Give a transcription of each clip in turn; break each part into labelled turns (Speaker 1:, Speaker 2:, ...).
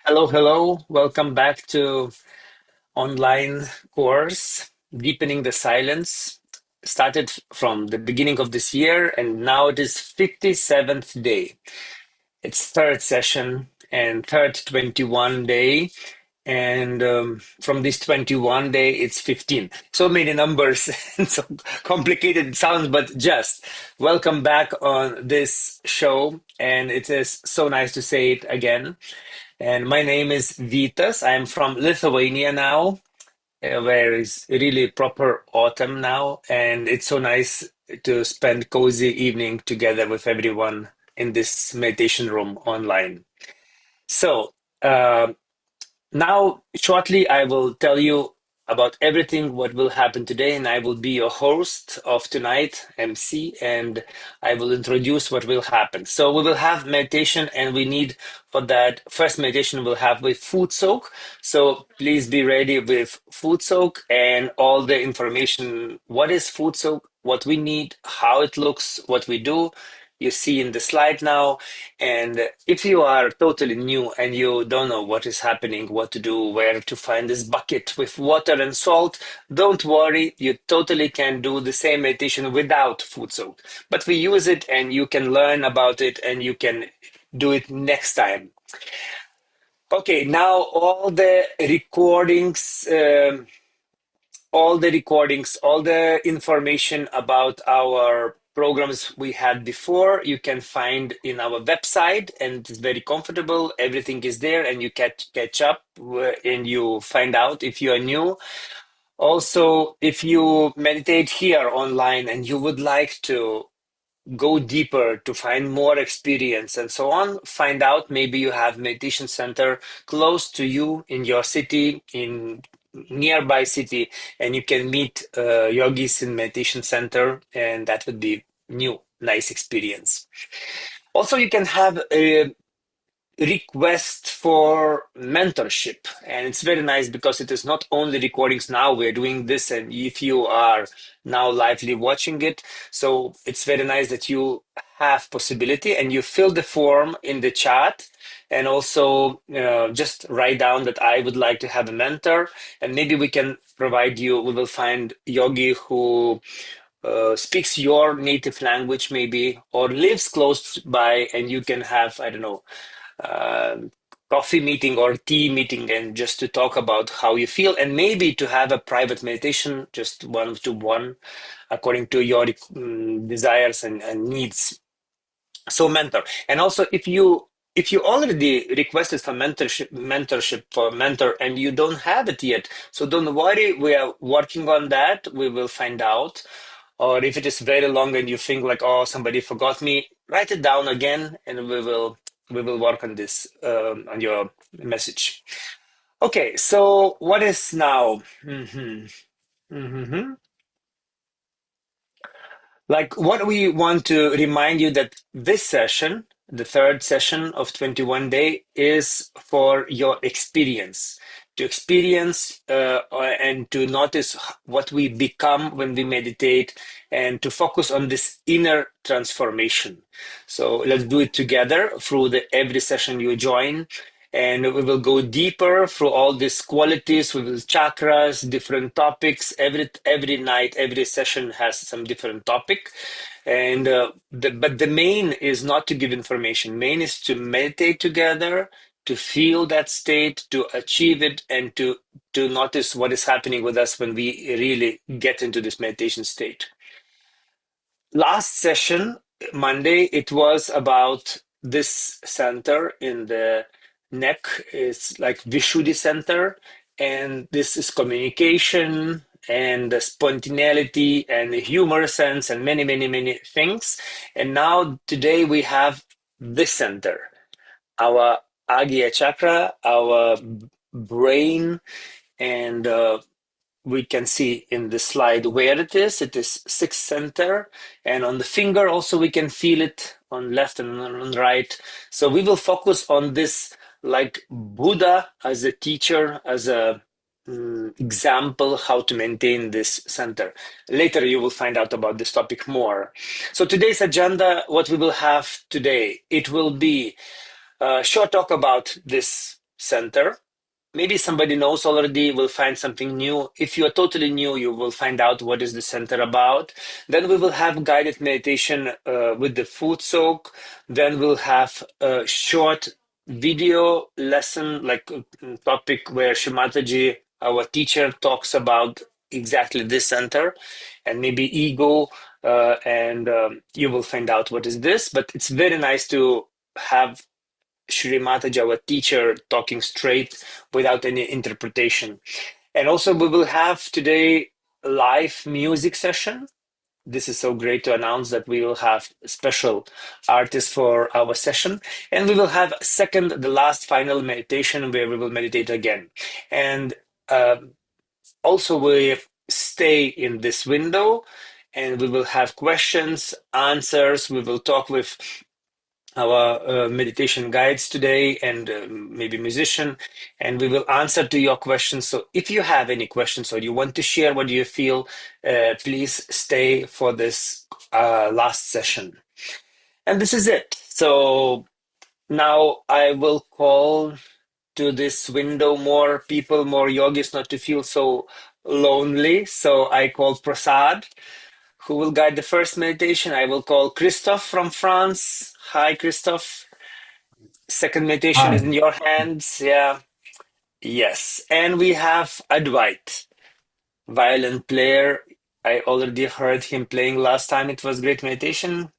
Speaker 1: Hello, hello. Welcome back to online course, Deepening the Silence. Started from the beginning of this year, and now it is 57th day. It's third session and third 21 day. And from this 21 day, it's 15. So many numbers and so complicated it sounds, but just welcome back on this show. And it is so nice to say it again. And my name is Vitas. I'm from Lithuania now, where it's really proper autumn now. And it's so nice to spend cozy evening together with everyone in this meditation room online. So, uh, now, shortly, I will tell you about everything what will happen today, and I will be your host of tonight, MC, and I will introduce what will happen. So we will have meditation, and we need for that first meditation we'll have with food soak. So please be ready with food soak and all the information. What is food soak? What we need, how it looks, what we do. You see in the slide now. And if you are totally new and you don't know what is happening, what to do, where to find this bucket with water and salt, don't worry. You totally can do the same meditation without food soak. But we use it and you can learn about it and you can do it next time. Okay, now all the information about our programs we had before, you can find in our website, and it's very comfortable. Everything is there, and you catch up and you find out if you are new. Also, if you meditate here online and you would like to go deeper to find more experience and so on, find out maybe you have meditation center close to you in your city, in nearby city, and you can meet yogis in meditation center, and that would be new, nice experience. Also, you can have a request for mentorship, and it's very nice because it is not only recordings. Now we're doing this, and if you are now lively watching it, so it's very nice that you have possibility and you fill the form in the chat, and also just write down that I would like to have a mentor, and maybe we can provide you, we will find yogi who speaks your native language maybe, or lives close by, and you can have, I don't know, uh, coffee meeting or tea meeting, and just to talk about how you feel, and maybe to have a private meditation, just one to one, according to your desires and needs. So mentor. And also, if you already requested for mentorship for mentor, and you don't have it yet, so don't worry, we are working on that. We will find out. Or if it is very long and you think like, oh, somebody forgot me, write it down again, and we will work on this, on your message. Okay, so what is now? Like, what we want to remind you that this session, the third session of 21 day, is for your experience, to experience and to notice what we become when we meditate, and to focus on this inner transformation. So let's do it together through the every session you join. And we will go deeper through all these qualities with chakras, different topics. Every night, every session has some different topic. And but the main is not to give information. Main is to meditate together, to feel that state, to achieve it, and to notice what is happening with us when we really get into this meditation state. Last session, Monday, it was about this center in the neck. It's like Vishuddhi center, and this is communication and the spontaneity and the humor sense and many, many, many things. And now today we have this center, our Agya chakra, our brain, and we can see in the slide where it is. It is sixth center, and on the finger also we can feel it on left and on right. So we will focus on this, like Buddha as a teacher, as a example how to maintain this center. Later you will find out about this topic more. So today's agenda, what we will have today, it will be a short talk about this center. Maybe somebody knows already, will find something new. If you are totally new, you will find out what is the center about. Then we will have guided meditation with the food soak. Then we'll have a short video lesson, like topic where Shri Mataji, our teacher, talks about exactly this center and maybe ego. And you will find out what is this. But it's very nice to have Shri Mataji, our teacher, talking straight without any interpretation. And also we will have today a live music session. This is so great to announce that we will have special artists for our session. And we will have second, the last final meditation where we will meditate again. And also we stay in this window and we will have questions, answers. We will talk with our meditation guides today and maybe musician, and we will answer to your questions. So if you have any questions or you want to share what you feel, please stay for this last session. And this is it. So now I will call to this window more people, more yogis, not to feel so lonely. So I call Prasad, who will guide the first meditation. I will call Christophe from France. Hi, Christophe. Second meditation is
Speaker 2: Hi.
Speaker 1: in your hands. Yeah. Yes. And we have Advait, violin player. I already heard him playing last time. It was great meditation.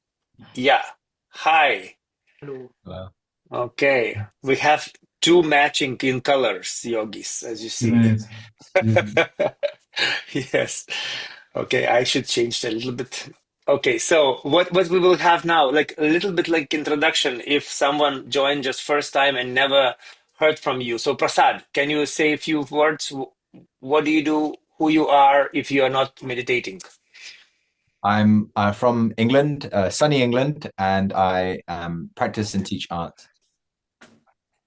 Speaker 1: Yeah. Hi.
Speaker 3: Hello.
Speaker 2: Hello.
Speaker 1: Okay. We have two matching in colors, yogis, as you see.
Speaker 2: Minutes.
Speaker 1: Yes. Okay, I should change that a little bit. Okay, so what we will have now, like a little bit like introduction, if someone joined just first time and never heard from you. So Prasad, can you say a few words? What do you do? Who you are if you are not meditating?
Speaker 2: I'm from England, sunny England, and I practice and teach art.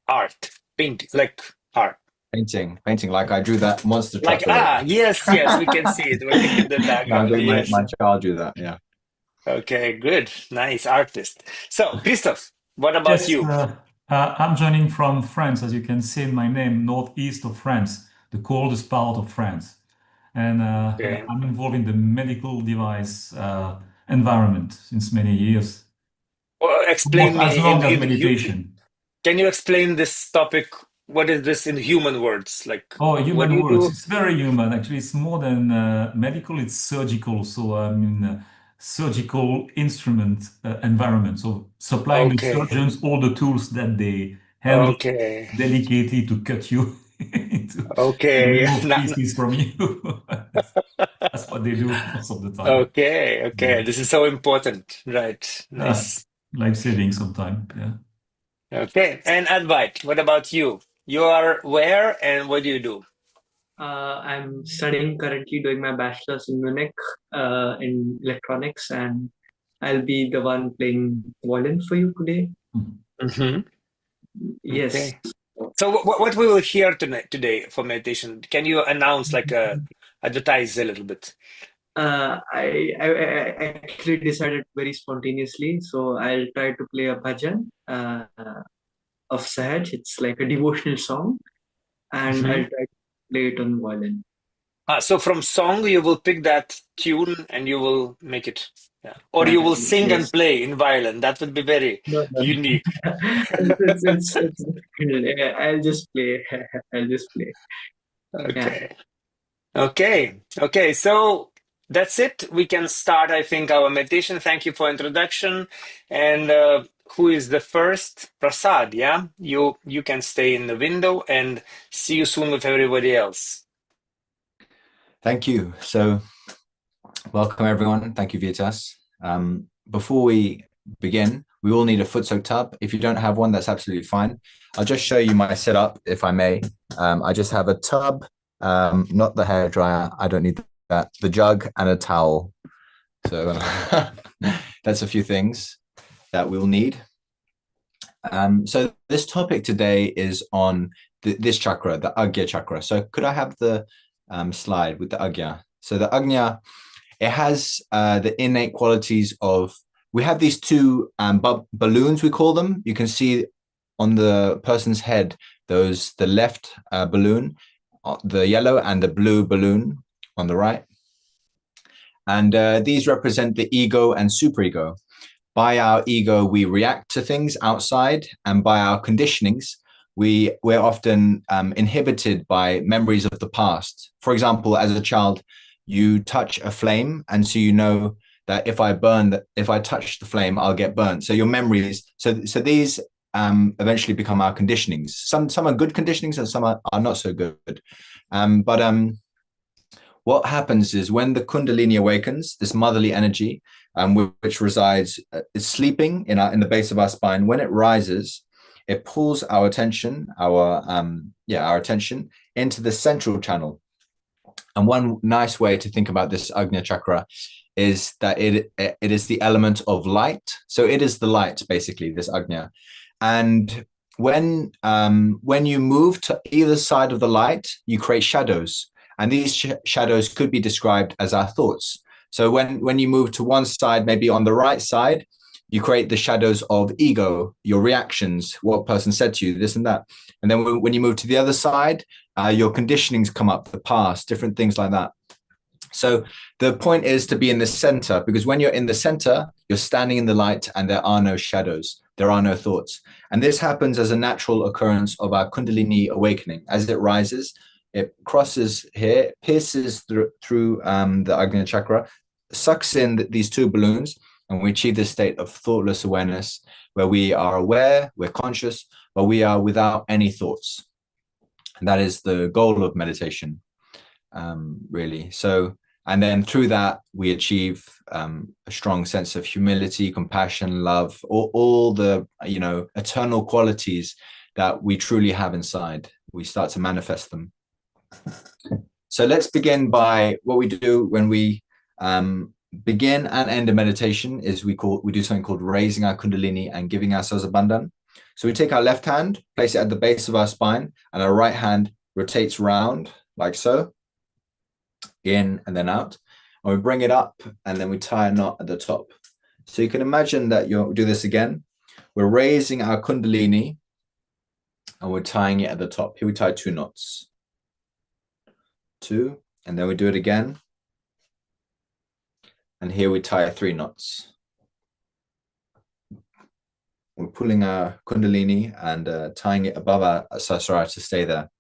Speaker 1: Art, paint, like art.
Speaker 2: Painting, like I drew that monster truck.
Speaker 1: Like, yes, we can see it in the
Speaker 2: I'm
Speaker 1: background.
Speaker 2: doing
Speaker 1: Yes.
Speaker 2: my child do that, yeah.
Speaker 1: Okay, good. Nice artist. So, Christophe, what about
Speaker 4: Yes,
Speaker 1: you?
Speaker 4: I'm joining from France, as you can see in my name, northeast of France, the coldest part of France. And
Speaker 1: Okay.
Speaker 4: I'm involved in the medical device environment since many years,
Speaker 1: Well, explain
Speaker 4: not as
Speaker 1: me
Speaker 4: long as meditation.
Speaker 1: can you explain this topic? What is this in human words? Like,
Speaker 4: Oh,
Speaker 1: what do
Speaker 4: human
Speaker 1: you
Speaker 4: words.
Speaker 1: do?
Speaker 4: It's very human. Actually, it's more than medical, it's surgical. So I'm in a surgical instrument environment. So supplying the
Speaker 1: Okay.
Speaker 4: surgeons all the tools that they handle
Speaker 1: Okay.
Speaker 4: delicately to cut you to
Speaker 1: Okay.
Speaker 4: remove pieces from you. That's what they do most of the time.
Speaker 1: Okay.
Speaker 4: Yeah.
Speaker 1: Okay. This is so important. Right.
Speaker 4: Ah,
Speaker 1: Nice.
Speaker 4: life-saving sometimes. Yeah.
Speaker 1: Okay. And Advait, what about you? You are where and what do you do?
Speaker 3: I'm studying currently, doing my bachelor's in Munich in electronics, and I'll be the one playing violin for you today.
Speaker 1: Mm-hmm.
Speaker 3: Yes.
Speaker 1: Okay. So what we will hear today for meditation? Can you announce advertise a little bit?
Speaker 3: I actually decided very spontaneously, so I'll try to play a bhajan of Sahaja. It's like a devotional song, and
Speaker 1: Mm-hmm.
Speaker 3: I'll try to play it on violin.
Speaker 1: So from song you will pick that tune and you will make it, yeah. Or you will sing and
Speaker 3: Yes.
Speaker 1: play in violin. That would be very
Speaker 3: No, no.
Speaker 1: unique.
Speaker 3: It's difficult. I'll just play. I'll just play. Yeah.
Speaker 1: Okay. So that's it. We can start, I think, our meditation. Thank you for introduction. And who is the first? Prasad, yeah? You can stay in the window and see you soon with everybody else.
Speaker 2: Thank you. So welcome everyone. Thank you, Vietas. Before we begin, we all need a foot soak tub. If you don't have one, that's absolutely fine. I'll just show you my setup, if I may. I just have a tub, not the hair dryer. I don't need that. The jug and a towel. So that's a few things that we'll need. So this topic today is on this chakra, the Agnya chakra. So could I have the slide with the Agnya? So the Agnya, it has the innate qualities of, we have these two balloons, we call them. You can see on the person's head, the left balloon, the yellow, and the blue balloon on the right. And these represent the ego and superego. By our ego, we react to things outside, and by our conditionings, we're often inhibited by memories of the past. For example, as a child, you touch a flame, and so you know that if I touch the flame, I'll get burnt. So your memories, so these eventually become our conditionings. Some are good conditionings, and some are not so good. But what happens is when the Kundalini awakens, this motherly energy, which resides, is sleeping in the base of our spine. When it rises, it pulls our attention, our attention into the central channel. And one nice way to think about this Agnya chakra is that it is the element of light. So it is the light, basically, this Agnya. And when you move to either side of the light, you create shadows. And these shadows could be described as our thoughts. So when you move to one side, maybe on the right side, you create the shadows of ego, your reactions, what person said to you, this and that. And then when you move to the other side, your conditionings come up, the past, different things like that. So the point is to be in the center, because when you're in the center, you're standing in the light and there are no shadows, there are no thoughts. And this happens as a natural occurrence of our Kundalini awakening. As it rises, it crosses here, pierces through the Agnya chakra, sucks in these two balloons, and we achieve this state of thoughtless awareness where we are aware, we're conscious, but we are without any thoughts. And that is the goal of meditation, really. So, and then through that, we achieve a strong sense of humility, compassion, love, all the, eternal qualities that we truly have inside. We start to manifest them. So let's begin by what we do when we begin and end a meditation is we do something called raising our Kundalini and giving ourselves a bandhan. So we take our left hand, place it at the base of our spine, and our right hand rotates round like so, in and then out. And we bring it up and then we tie a knot at the top. So you can imagine that you'll do this again. We're raising our Kundalini and we're tying it at the top. Here we tie 2 knots. 2, and then we do it again. And here we tie 3 knots. We're pulling our Kundalini and tying it above our Sahasrara to stay there.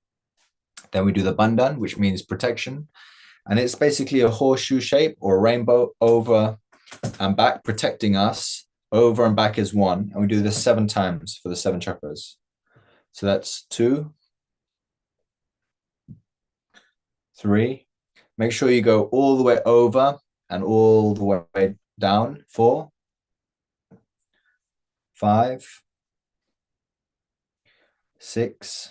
Speaker 2: Then we do the bandhan, which means protection. And it's basically a horseshoe shape or a rainbow over and back, protecting us. Over and back is 1. And we do this 7 times for the 7 chakras. So that's 2, 3. Make sure you go all the way over and all the way down. 4, 5, 6,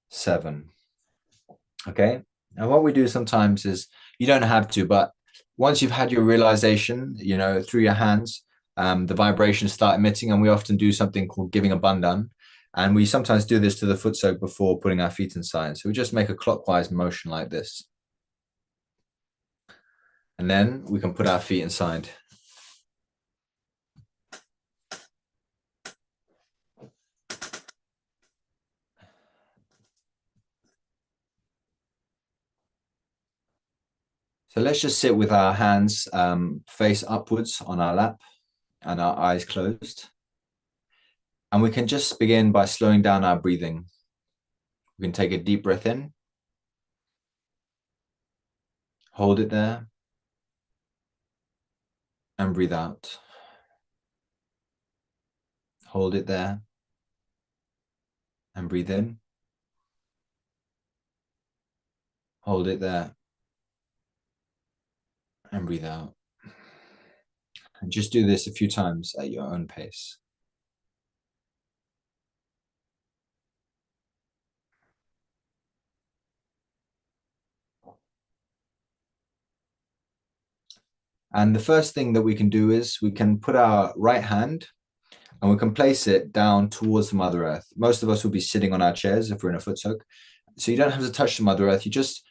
Speaker 2: 7. Okay. And what we do sometimes is, you don't have to, but once you've had your realization, through your hands, the vibrations start emitting, and we often do something called giving a bandhan. And we sometimes do this to the foot soak before putting our feet inside. So we just make a clockwise motion like this. And then we can put our feet inside. So let's just sit with our hands face upwards on our lap and our eyes closed. And we can just begin by slowing down our breathing. We can take a deep breath in. Hold it there. And breathe out. Hold it there. And breathe in. Hold it there. And breathe out. And just do this a few times at your own pace. And the first thing that we can do is we can put our right hand and we can place it down towards the Mother Earth. Most of us will be sitting on our chairs if we're in a foot soak. So you don't have to touch the Mother Earth. You just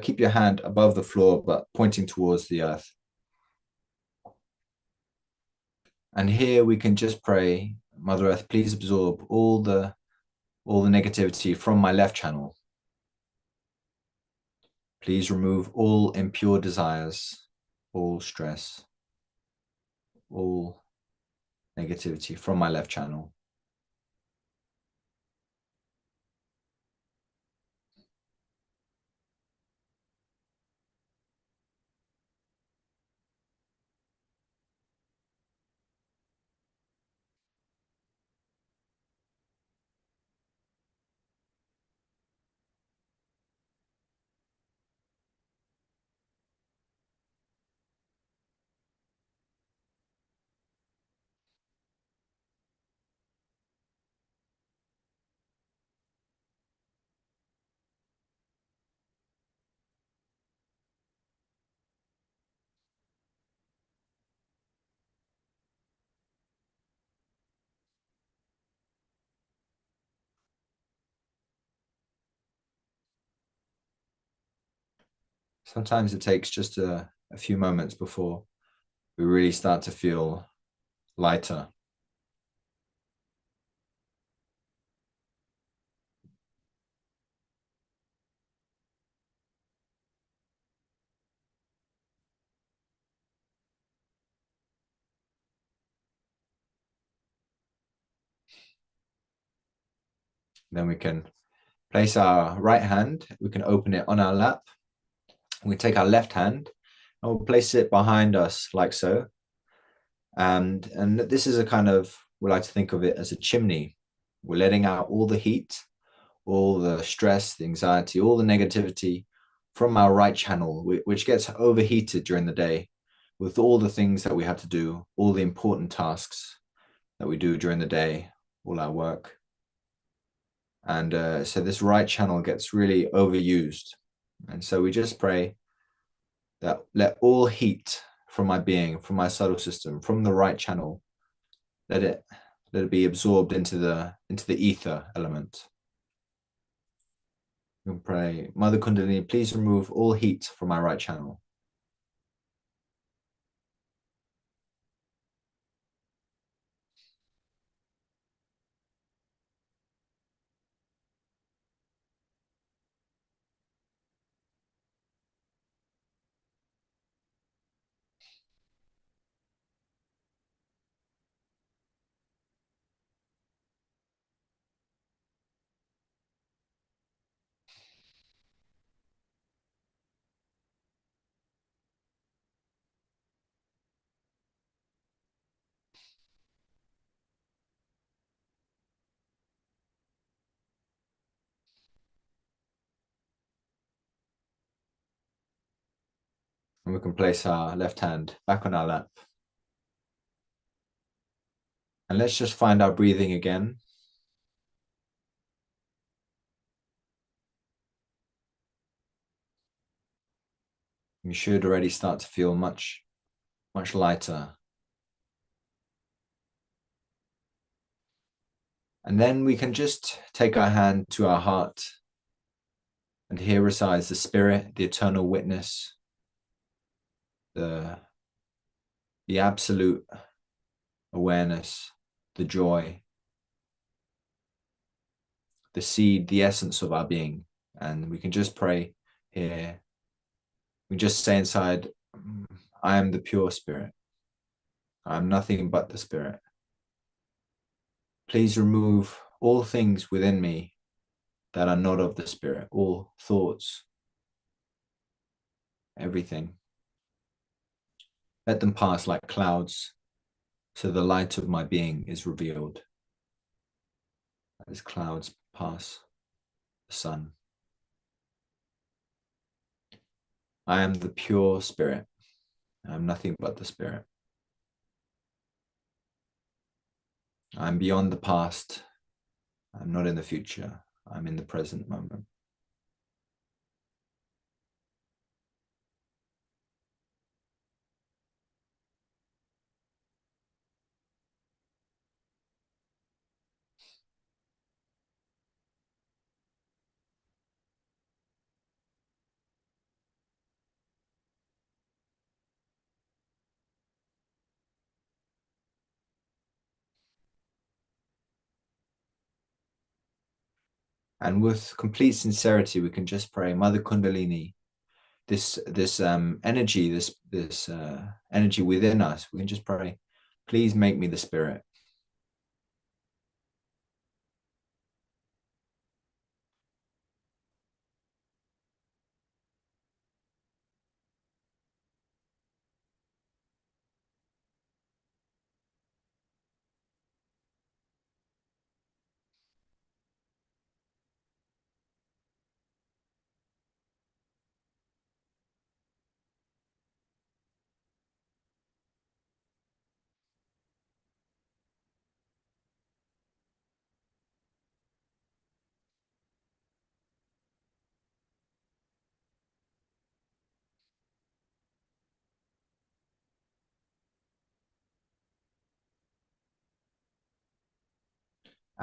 Speaker 2: keep your hand above the floor, but pointing towards the earth. And here we can just pray Mother Earth, please absorb all the negativity from my left channel. Please remove all impure desires, all stress, all negativity from my left channel. Sometimes it takes just a few moments before we really start to feel lighter. Then we can place our right hand, we can open it on our lap. We take our left hand and we'll place it behind us like so. And this is a kind of, we like to think of it as a chimney. We're letting out all the heat, all the stress, the anxiety, all the negativity from our right channel, which gets overheated during the day with all the things that we have to do, all the important tasks that we do during the day, all our work. And so this right channel gets really overused. And so we just pray that let all heat from my being, from my subtle system, from the right channel, let it be absorbed into the ether element. We pray, Mother Kundalini, please remove all heat from my right channel. And we can place our left hand back on our lap. And let's just find our breathing again. You should already start to feel much, much lighter. And then we can just take our hand to our heart. And here resides the spirit, the eternal witness, the absolute awareness, the joy, the seed, the essence of our being. And we can just pray here. We just say inside, I am the pure spirit. I am nothing but the spirit. Please remove all things within me that are not of the spirit, all thoughts, everything. Let them pass like clouds, so the light of my being is revealed. As clouds pass the sun. I am the pure spirit. I am nothing but the spirit. I am beyond the past. I'm not in the future. I'm in the present moment. And with complete sincerity, we can just pray, Mother Kundalini, this energy, this energy within us. We can just pray, please make me the spirit.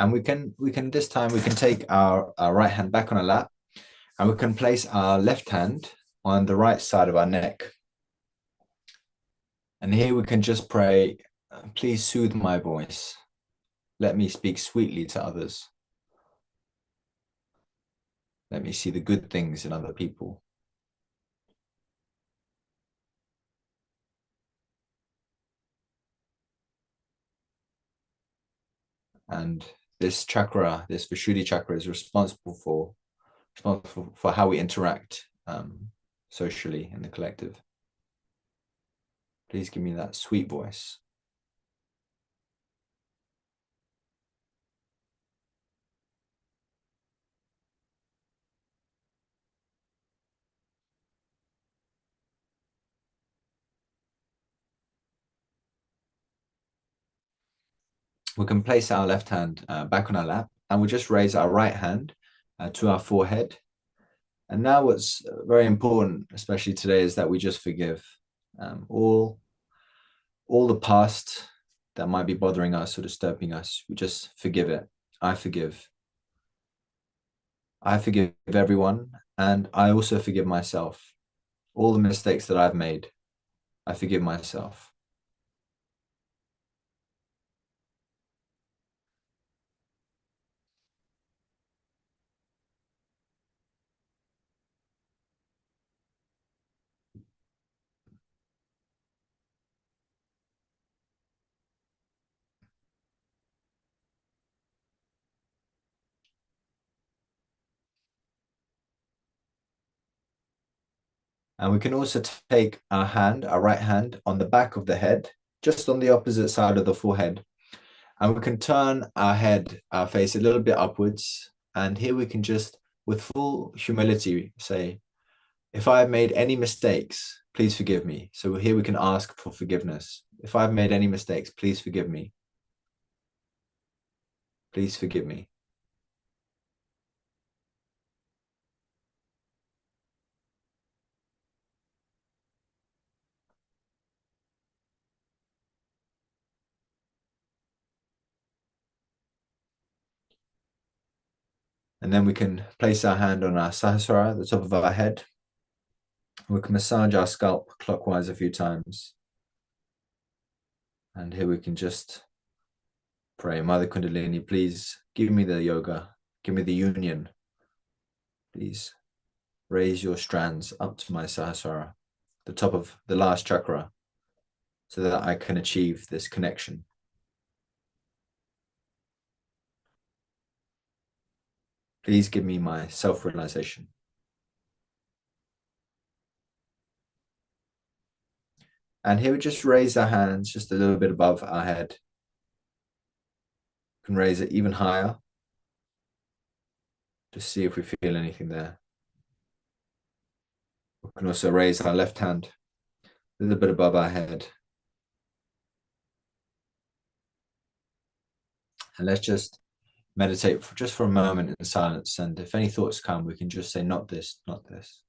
Speaker 2: And we can this time we can take our right hand back on our lap, and we can place our left hand on the right side of our neck. And here we can just pray, please soothe my voice. Let me speak sweetly to others. Let me see the good things in other people. And this chakra, this Vishuddhi chakra, is responsible for how we interact socially in the collective. Please give me that sweet voice. We can place our left hand back on our lap, and we'll just raise our right hand to our forehead. And now what's very important, especially today, is that we just forgive all the past that might be bothering us or disturbing us. We just forgive it. I forgive. I forgive everyone, and I also forgive myself. All the mistakes that I've made, I forgive myself. And we can also take our hand, our right hand, on the back of the head, just on the opposite side of the forehead. And we can turn our head, our face a little bit upwards. And here we can just, with full humility, say, if I've made any mistakes, please forgive me. So here we can ask for forgiveness. If I've made any mistakes, please forgive me. Please forgive me. And then we can place our hand on our Sahasrara, the top of our head. We can massage our scalp clockwise a few times. And here we can just pray, Mother Kundalini, please give me the yoga, give me the union. Please raise your strands up to my Sahasrara, the top of the last chakra, so that I can achieve this connection. Please give me my self-realization. And here we just raise our hands just a little bit above our head. We can raise it even higher. Just see if we feel anything there. We can also raise our left hand a little bit above our head. And let's just meditate for a moment in silence. And if any thoughts come, we can just say, not this, not this.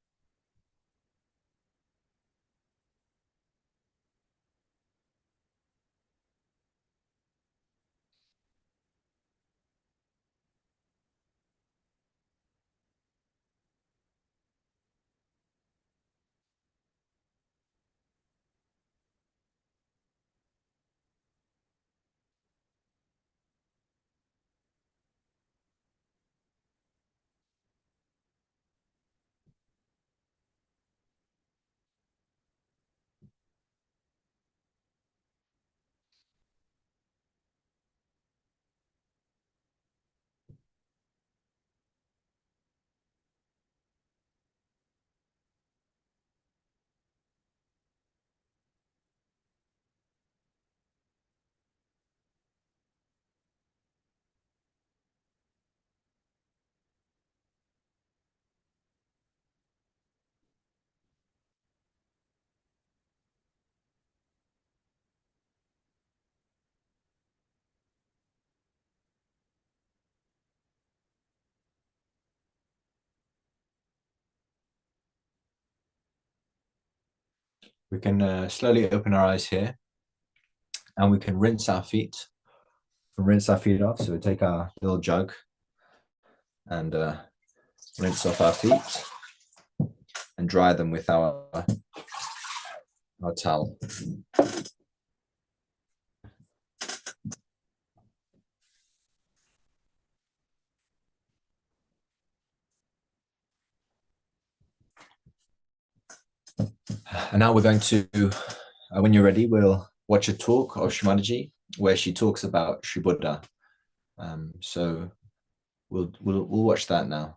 Speaker 2: We can slowly open our eyes here, and we can rinse our feet. Rinse our feet off. So we take our little jug and rinse off our feet and dry them with our towel. And now we're going to, when you're ready, we'll watch a talk of Shri Mataji where she talks about Shri Buddha. So we'll watch that now.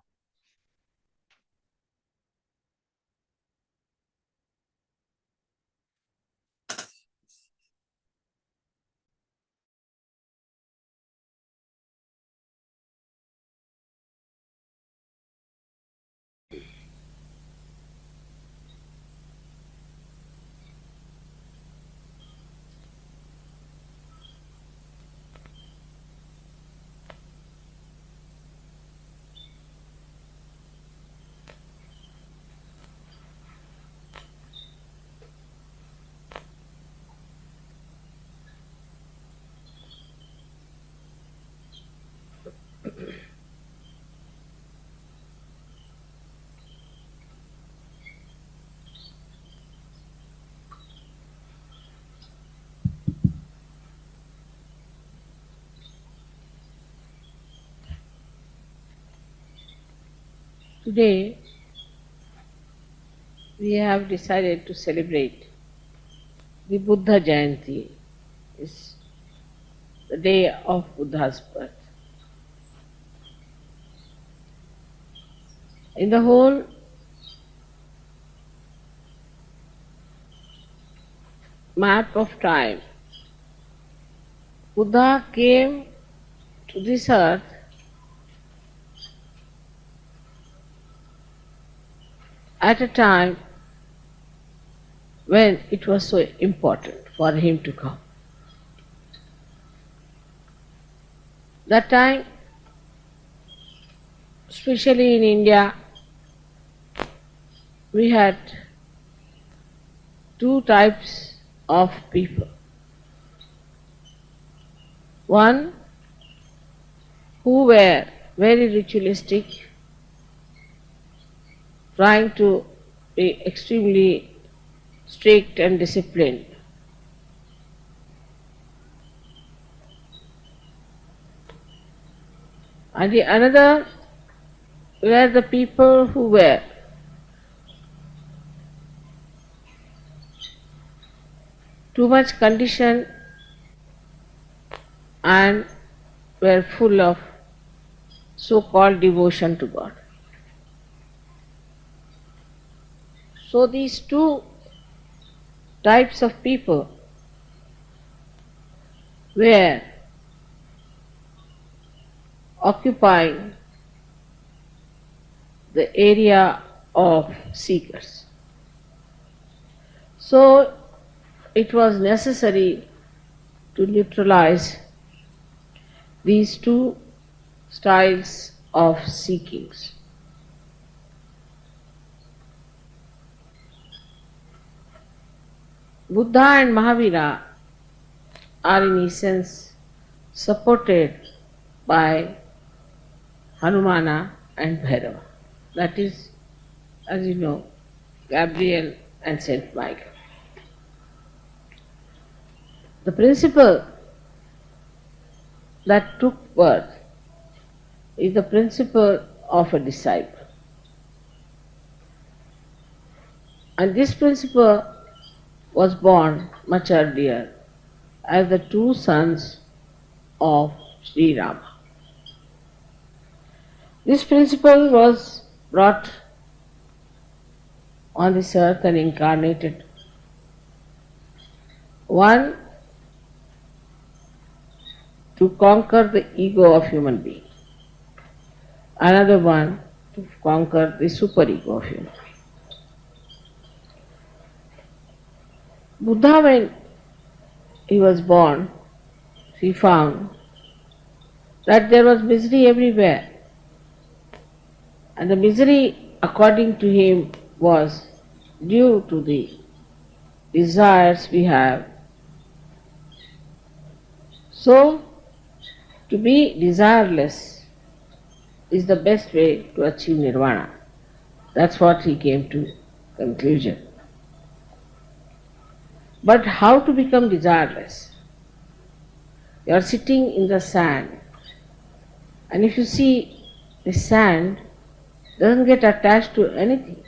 Speaker 5: Today, we have decided to celebrate the Buddha Jayanti. It's the day of Buddha's birth. In the whole map of time, Buddha came to this earth at a time when it was so important for him to come. That time, especially in India, we had two types of people. One who were very ritualistic, trying to be extremely strict and disciplined. And the another were the people who were too much conditioned and were full of so-called devotion to God. So these two types of people were occupying the area of seekers. So it was necessary to neutralize these two styles of seekings. Buddha and Mahavira are in essence supported by Hanumana and Bhairava. That is, as you know, Gabriel and Saint Michael. The principle that took birth is the principle of a disciple. And this principle was born much earlier as the two sons of Sri Rama. This principle was brought on this earth and incarnated. One, to conquer the ego of human being. Another one, to conquer the superego of human being. Buddha, when he was born, he found that there was misery everywhere. And the misery, according to him, was due to the desires we have. So, to be desireless is the best way to achieve nirvana. That's what he came to conclusion. But how to become desireless? You are sitting in the sand, and if you see the sand doesn't get attached to anything,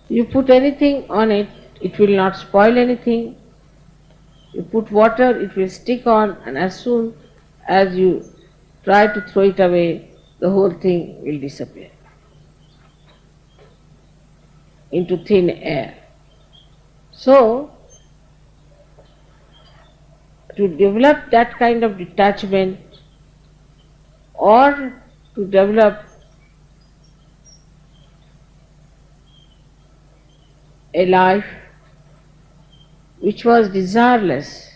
Speaker 5: you put anything on it, it will not spoil anything. You put water, it will stick on, and as soon as you try to throw it away, the whole thing will disappear into thin air. So, to develop that kind of detachment or to develop a life which was desireless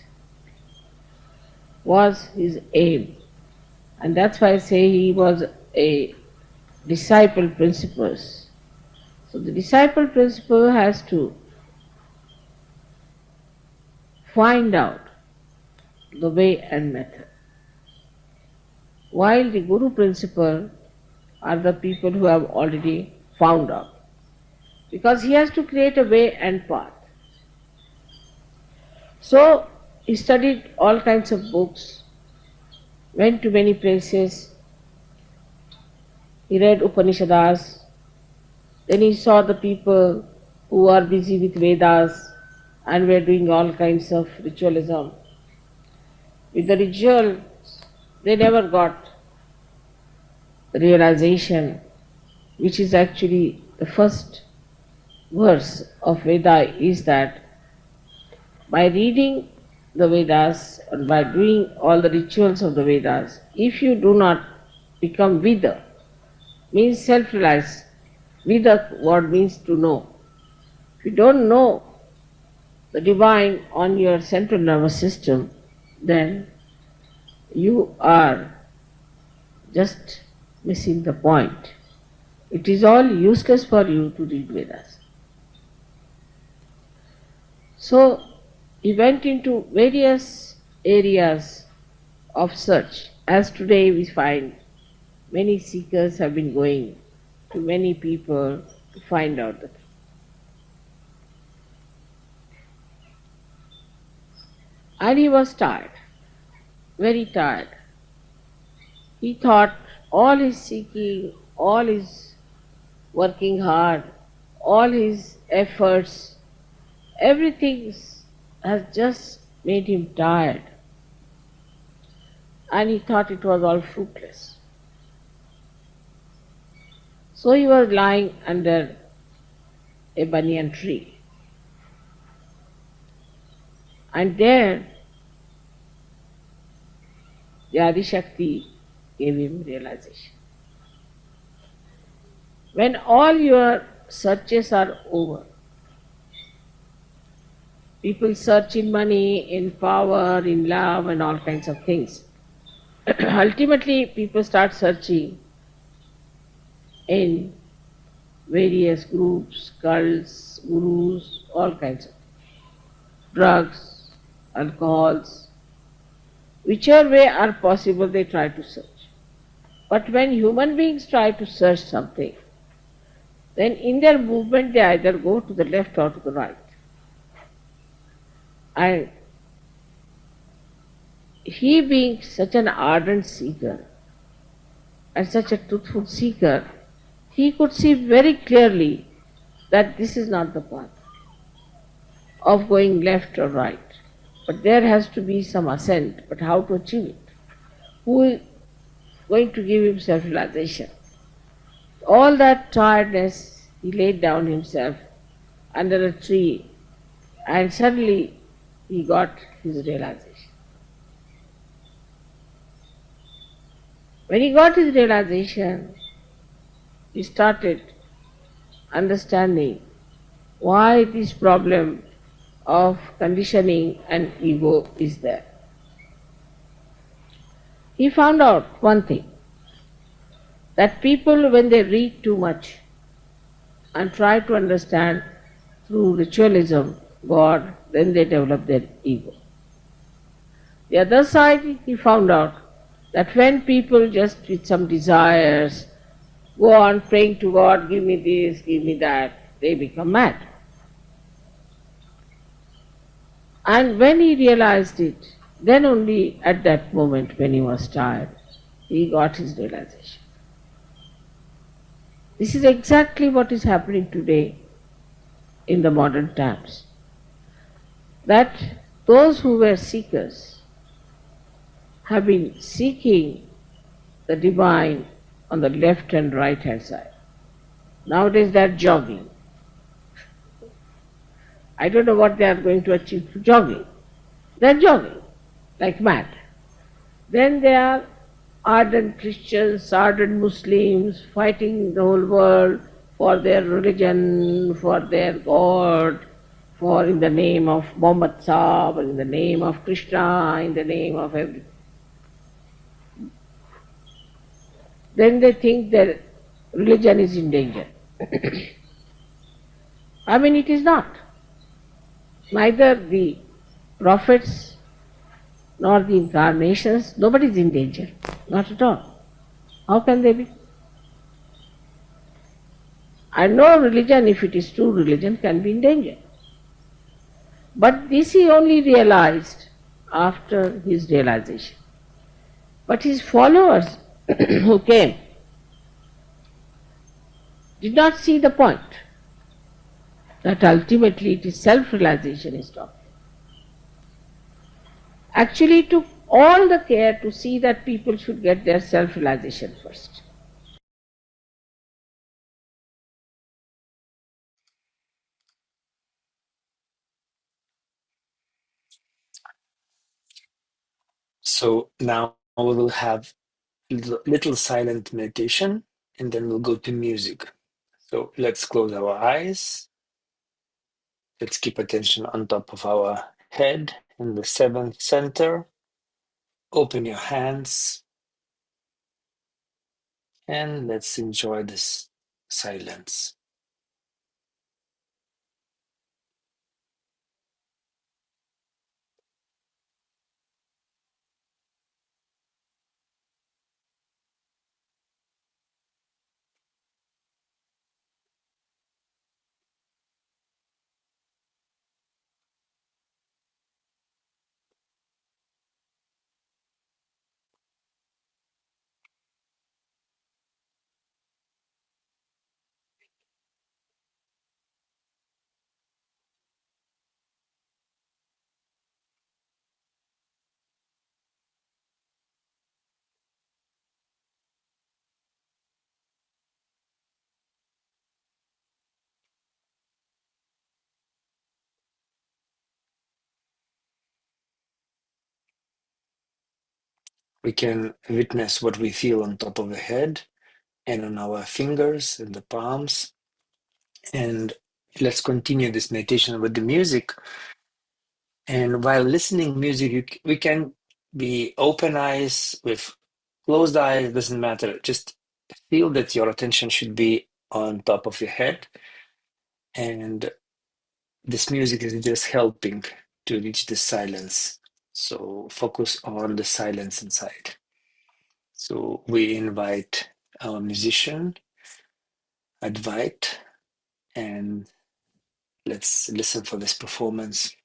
Speaker 5: was his aim. And that's why I say he was a disciple principle. So the disciple principle has to find out the way and method, while the guru principle are the people who have already found out, because he has to create a way and path. So he studied all kinds of books, went to many places, he read Upanishads, then he saw the people who are busy with Vedas and were doing all kinds of ritualism. With the ritual, they never got the realization, which is actually the first verse of Veda, is that by reading the Vedas and by doing all the rituals of the Vedas, if you do not become Vida, means self-realized. Vida word means to know. If you don't know the divine on your central nervous system, then you are just missing the point. It is all useless for you to read Vedas. So he went into various areas of search. As today we find many seekers have been going to many people to find out the truth. And he was tired, very tired. He thought all his seeking, all his working hard, all his efforts, everything has just made him tired. And he thought it was all fruitless. So he was lying under a banyan tree. And there the Adi Shakti gave him realization. When all your searches are over, people search in money, in power, in love and all kinds of things. Ultimately people start searching in various groups, cults, gurus, all kinds of drugs, alcohols, whichever way are possible they try to search. But when human beings try to search something, then in their movement they either go to the left or to the right. And he being such an ardent seeker and such a truthful seeker, he could see very clearly that this is not the path of going left or right. But there has to be some ascent, but how to achieve it? Who is going to give him self-realization? All that tiredness, he laid down himself under a tree and suddenly he got his realization. When he got his realization, he started understanding why this problem of conditioning and ego is there. He found out one thing, that people when they read too much and try to understand through ritualism God, then they develop their ego. The other side, he found out that when people just with some desires go on praying to God, give me this, give me that, they become mad. And when he realized it, then only at that moment when he was tired, he got his realization. This is exactly what is happening today in the modern times. That those who were seekers have been seeking the divine on the left and right hand side. Nowadays they are jogging. I don't know what they are going to achieve through jogging. They are jogging like mad. Then there are ardent Christians, ardent Muslims fighting the whole world for their religion, for their God, for in the name of Muhammad Sahib, in the name of Krishna, in the name of everything. Then they think their religion is in danger. I mean, it is not. Neither the prophets nor the incarnations, nobody is in danger. Not at all. How can they be? And no religion, if it is true religion, can be in danger. But this he only realized after his realization. But his followers who came did not see the point that ultimately it is self-realization is talking. Actually took all the care to see that people should get their self-realization first.
Speaker 1: So now we will have little silent meditation, and then we'll go to music. So let's close our eyes. Let's keep attention on top of our head in the seventh center. Open your hands and let's enjoy this silence. We can witness what we feel on top of the head and on our fingers and the palms. And let's continue this meditation with the music. And while listening music, we can be open eyes with closed eyes, doesn't matter. Just feel that your attention should be on top of your head. And this music is just helping to reach the silence. So focus on the silence inside. So we invite our musician, Advait, and let's listen for this performance.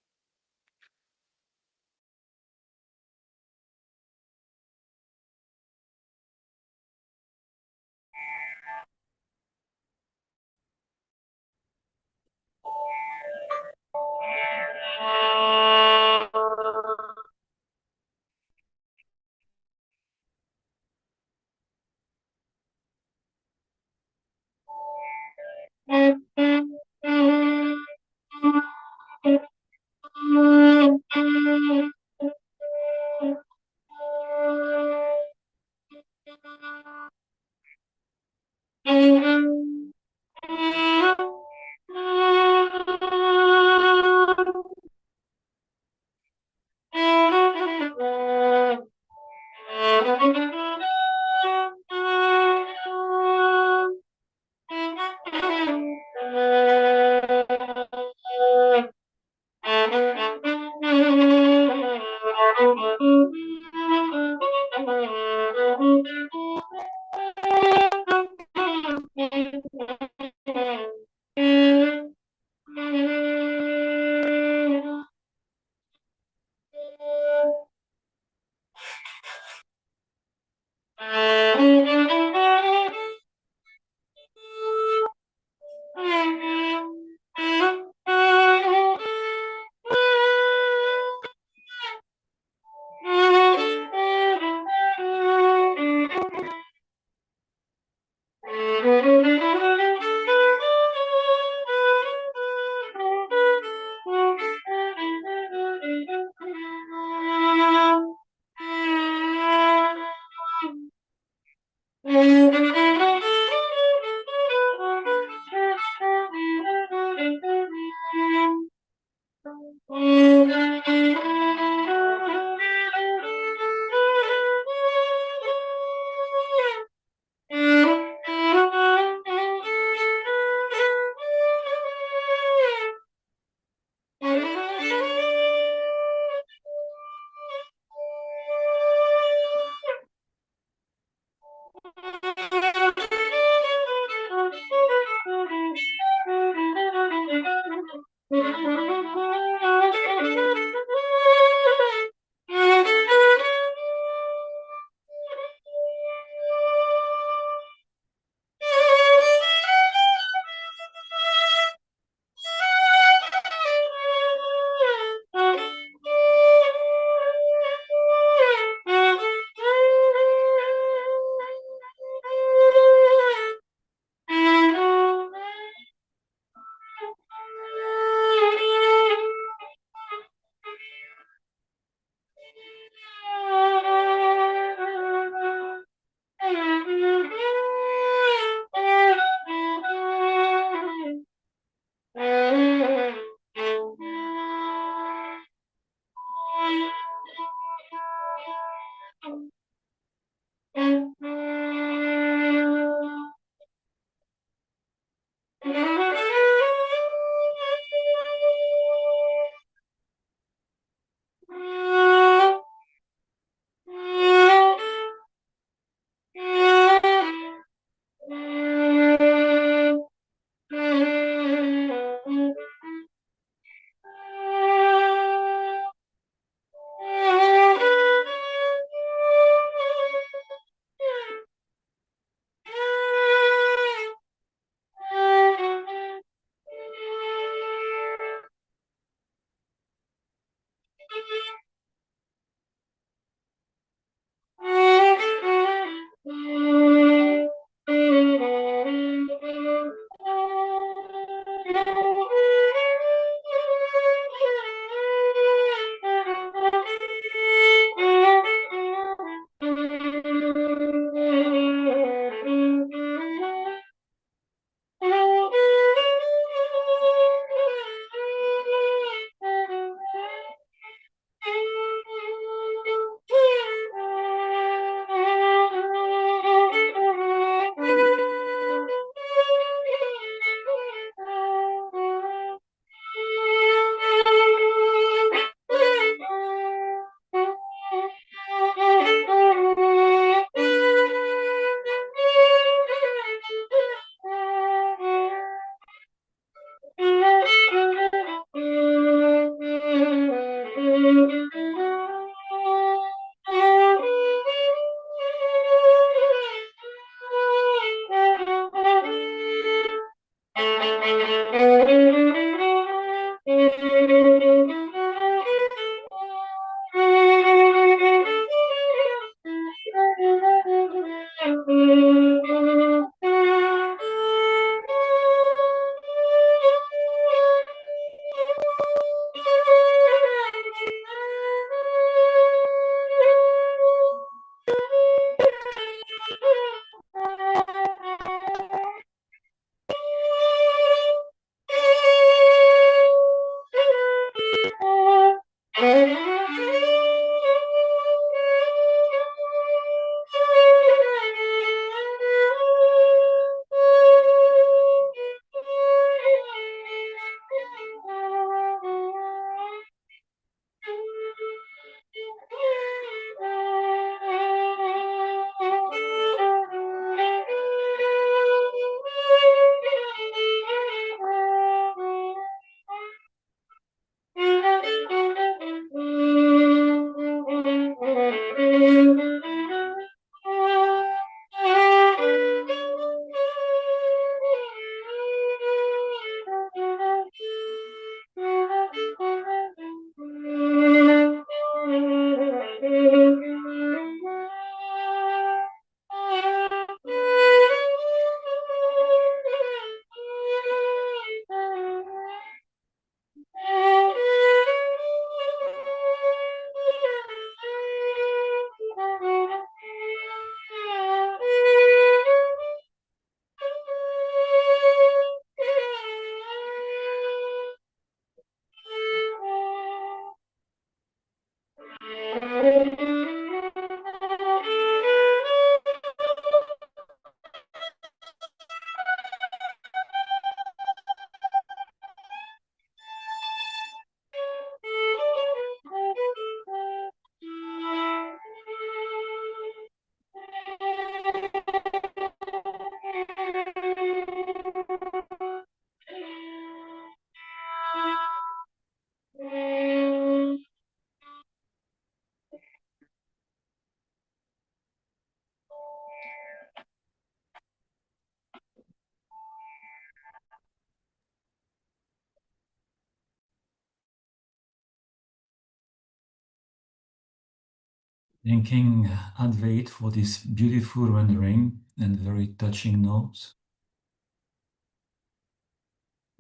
Speaker 4: Thanking Advait for this beautiful rendering and very touching notes.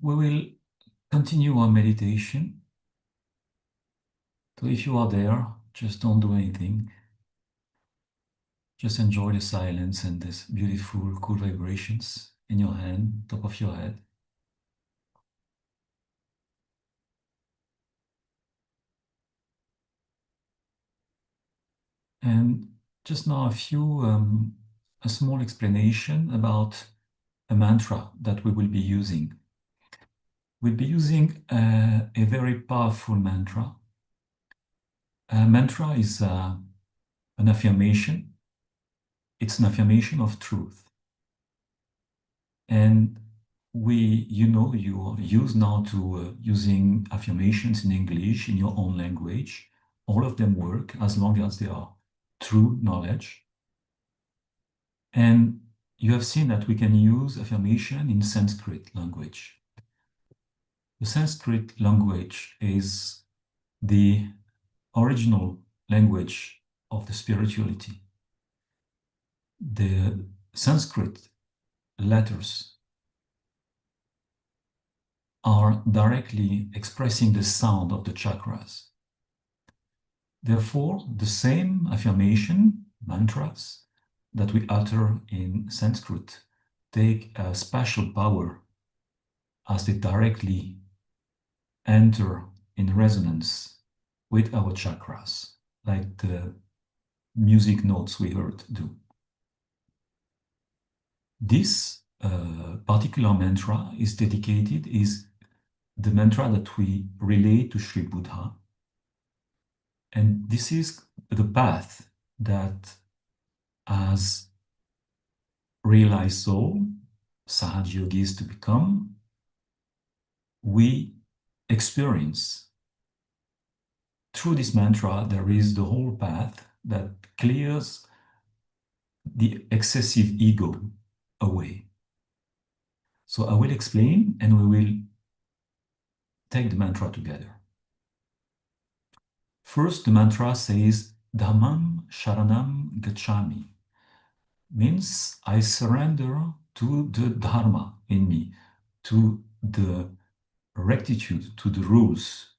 Speaker 4: We will continue our meditation. So if you are there, just don't do anything. Just enjoy the silence and this beautiful, cool vibrations in your hand, top of your head. And just now a small explanation about a mantra that we will be using. We'll be using a very powerful mantra. A mantra is an affirmation. It's an affirmation of truth. And you are used now to using affirmations in English in your own language. All of them work as long as they are true knowledge. And you have seen that we can use affirmation in Sanskrit language. The Sanskrit language is the original language of the spirituality. The Sanskrit letters are directly expressing the sound of the chakras. Therefore, the same affirmation, mantras, that we utter in Sanskrit take a special power as they directly enter in resonance with our chakras, like the music notes we heard do. This particular mantra is the mantra that we relay to Shri Buddha. And this is the path that as realized soul, Sahaja Yogis to become, we experience. Through this mantra, there is the whole path that clears the excessive ego away. So I will explain and we will take the mantra together. First, the mantra says, Dhammam Sharanam Gacchami, means I surrender to the Dharma in me, to the rectitude, to the rules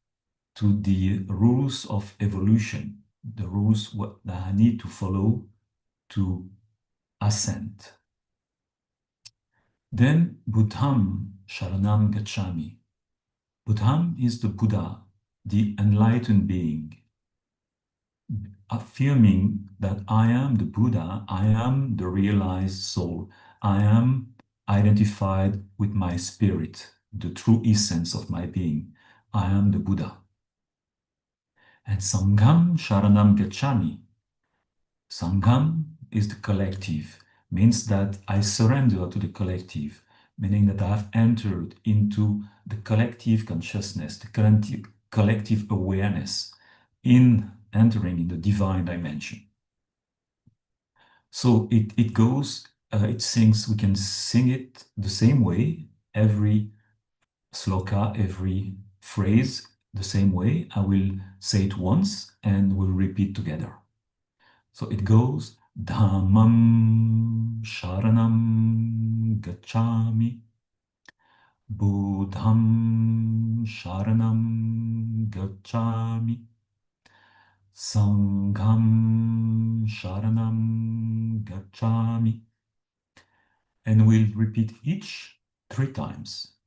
Speaker 4: of evolution, the rules that I need to follow to ascend. Then Buddham Sharanam Gacchami. Buddham is the Buddha, the enlightened being, affirming that I am the Buddha, I am the realized soul, I am identified with my spirit, the true essence of my being. I am the Buddha. And Sangham Sharanam Gacchami. Sangham is the collective, means that I surrender to the collective, meaning that I have entered into the collective consciousness, the collective awareness, in entering in the divine dimension. So it goes, it sings, we can sing it the same way, every sloka, every phrase the same way. I will say it once and we'll repeat together. So it goes, Dhammam Sharanam Gacchami, Buddham Sharanam Gacchami, Sangham Sharanam Gacchami. And we'll repeat each 3 times.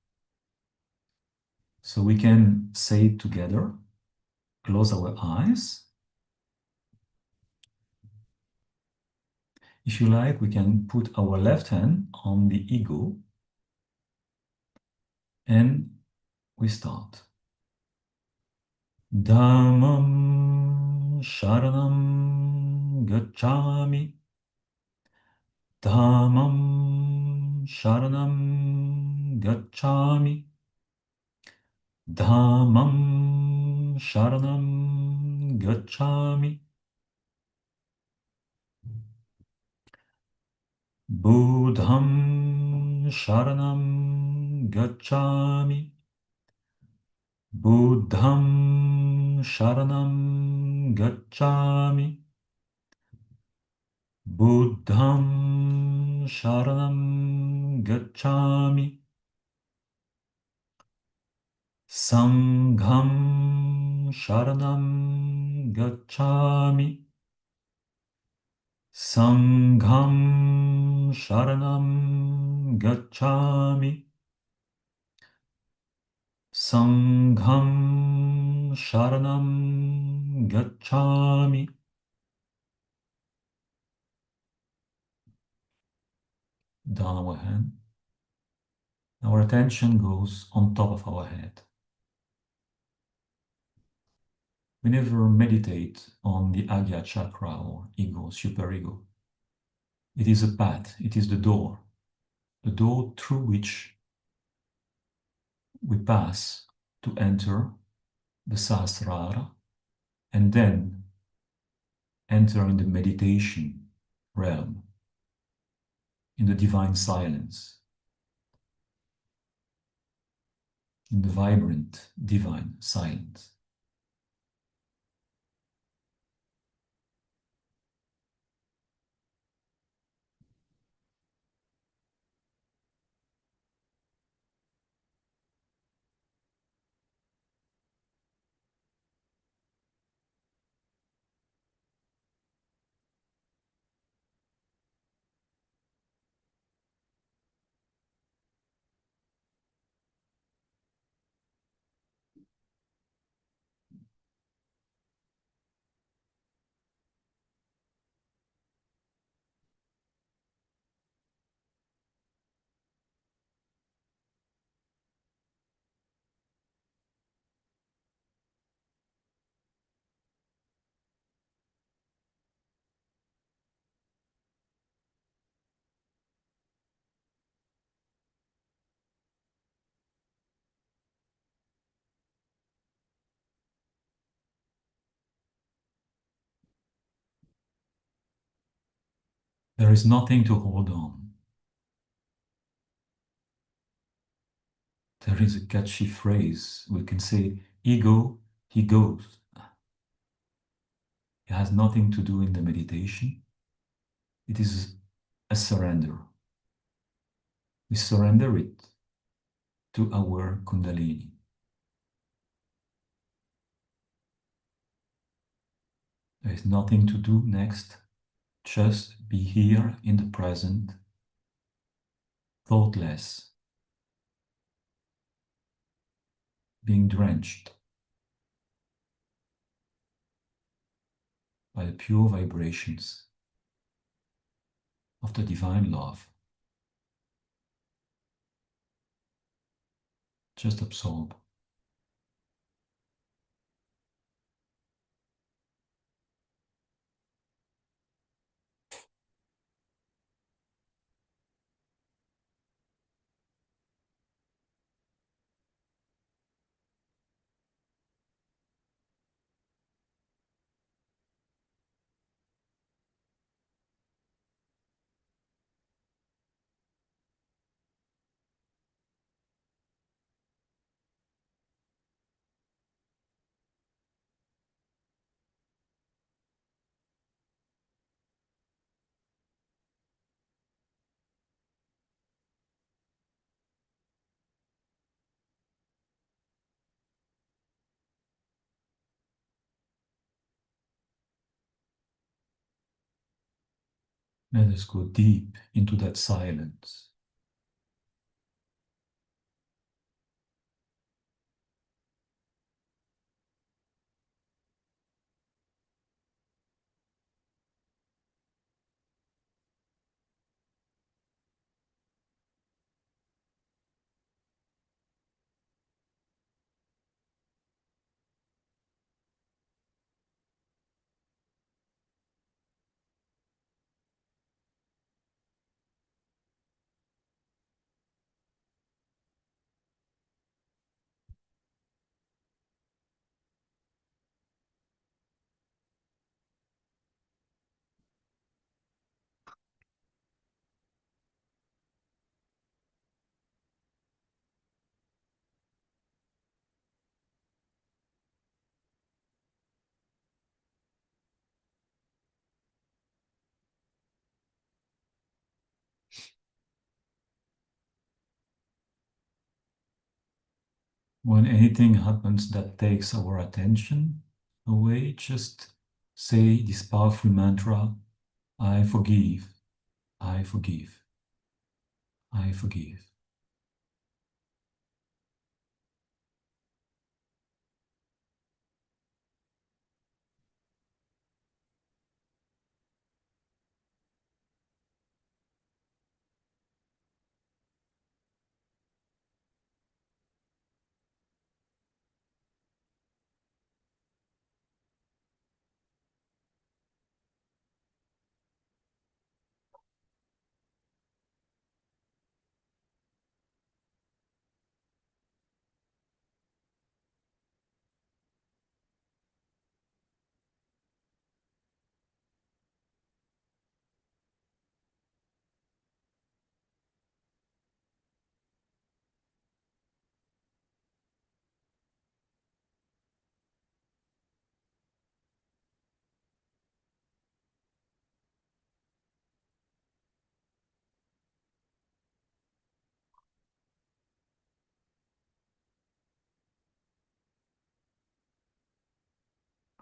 Speaker 4: So we can say it together, close our eyes, If you like, we can put our left hand on the ego and we start. Dhammam Sharanam Gacchami. Dhammam Sharanam Gacchami. Dhammam Sharanam Gacchami. Buddham Sharanam Gacchami. Buddham Sharanam Gacchami. Buddham Sharanam Gacchami. Sangham Sharanam Gacchami. Sangham Sharanam Gacchami. Sangham Sharanam Gacchami. Down our hand. Our attention goes on top of our head. We never meditate on the Agya chakra or ego, superego. It is a path, it is the door through which we pass to enter the Sahasrara and then enter in the meditation realm, in the divine silence, in the vibrant divine silence. There is nothing to hold on. There is a catchy phrase. We can say, ego, he goes. It has nothing to do in the meditation. It is a surrender. We surrender it to our Kundalini. There is nothing to do next. Just be here in the present, thoughtless, being drenched by the pure vibrations of the divine love. Just absorb. Let us go deep into that silence. When anything happens that takes our attention away, just say this powerful mantra, I forgive, I forgive, I forgive.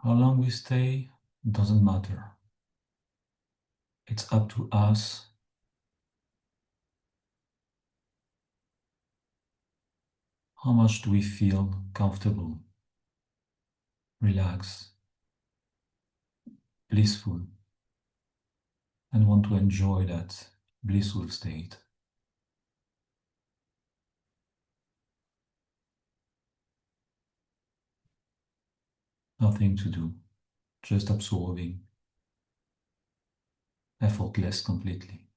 Speaker 4: How long we stay doesn't matter. It's up to us. How much do we feel comfortable, relaxed, blissful, and want to enjoy that blissful state? Nothing to do, just absorbing, effortless completely.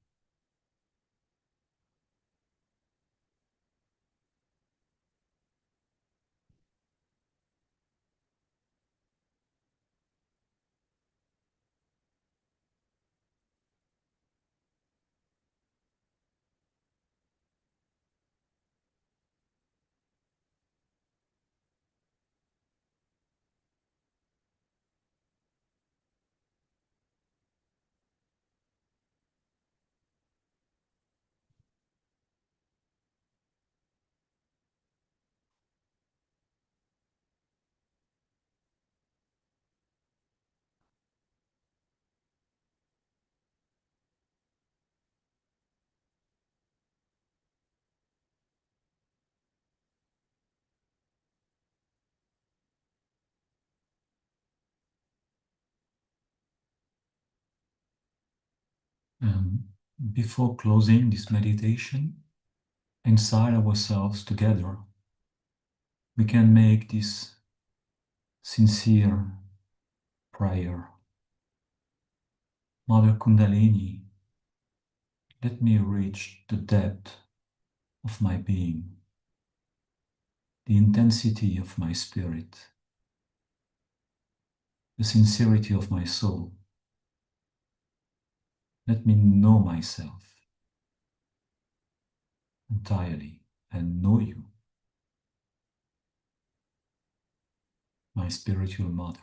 Speaker 4: Before closing this meditation, inside ourselves together, we can make this sincere prayer. Mother Kundalini, let me reach the depth of my being, the intensity of my spirit, the sincerity of my soul. Let me know myself entirely and know you, my spiritual mother.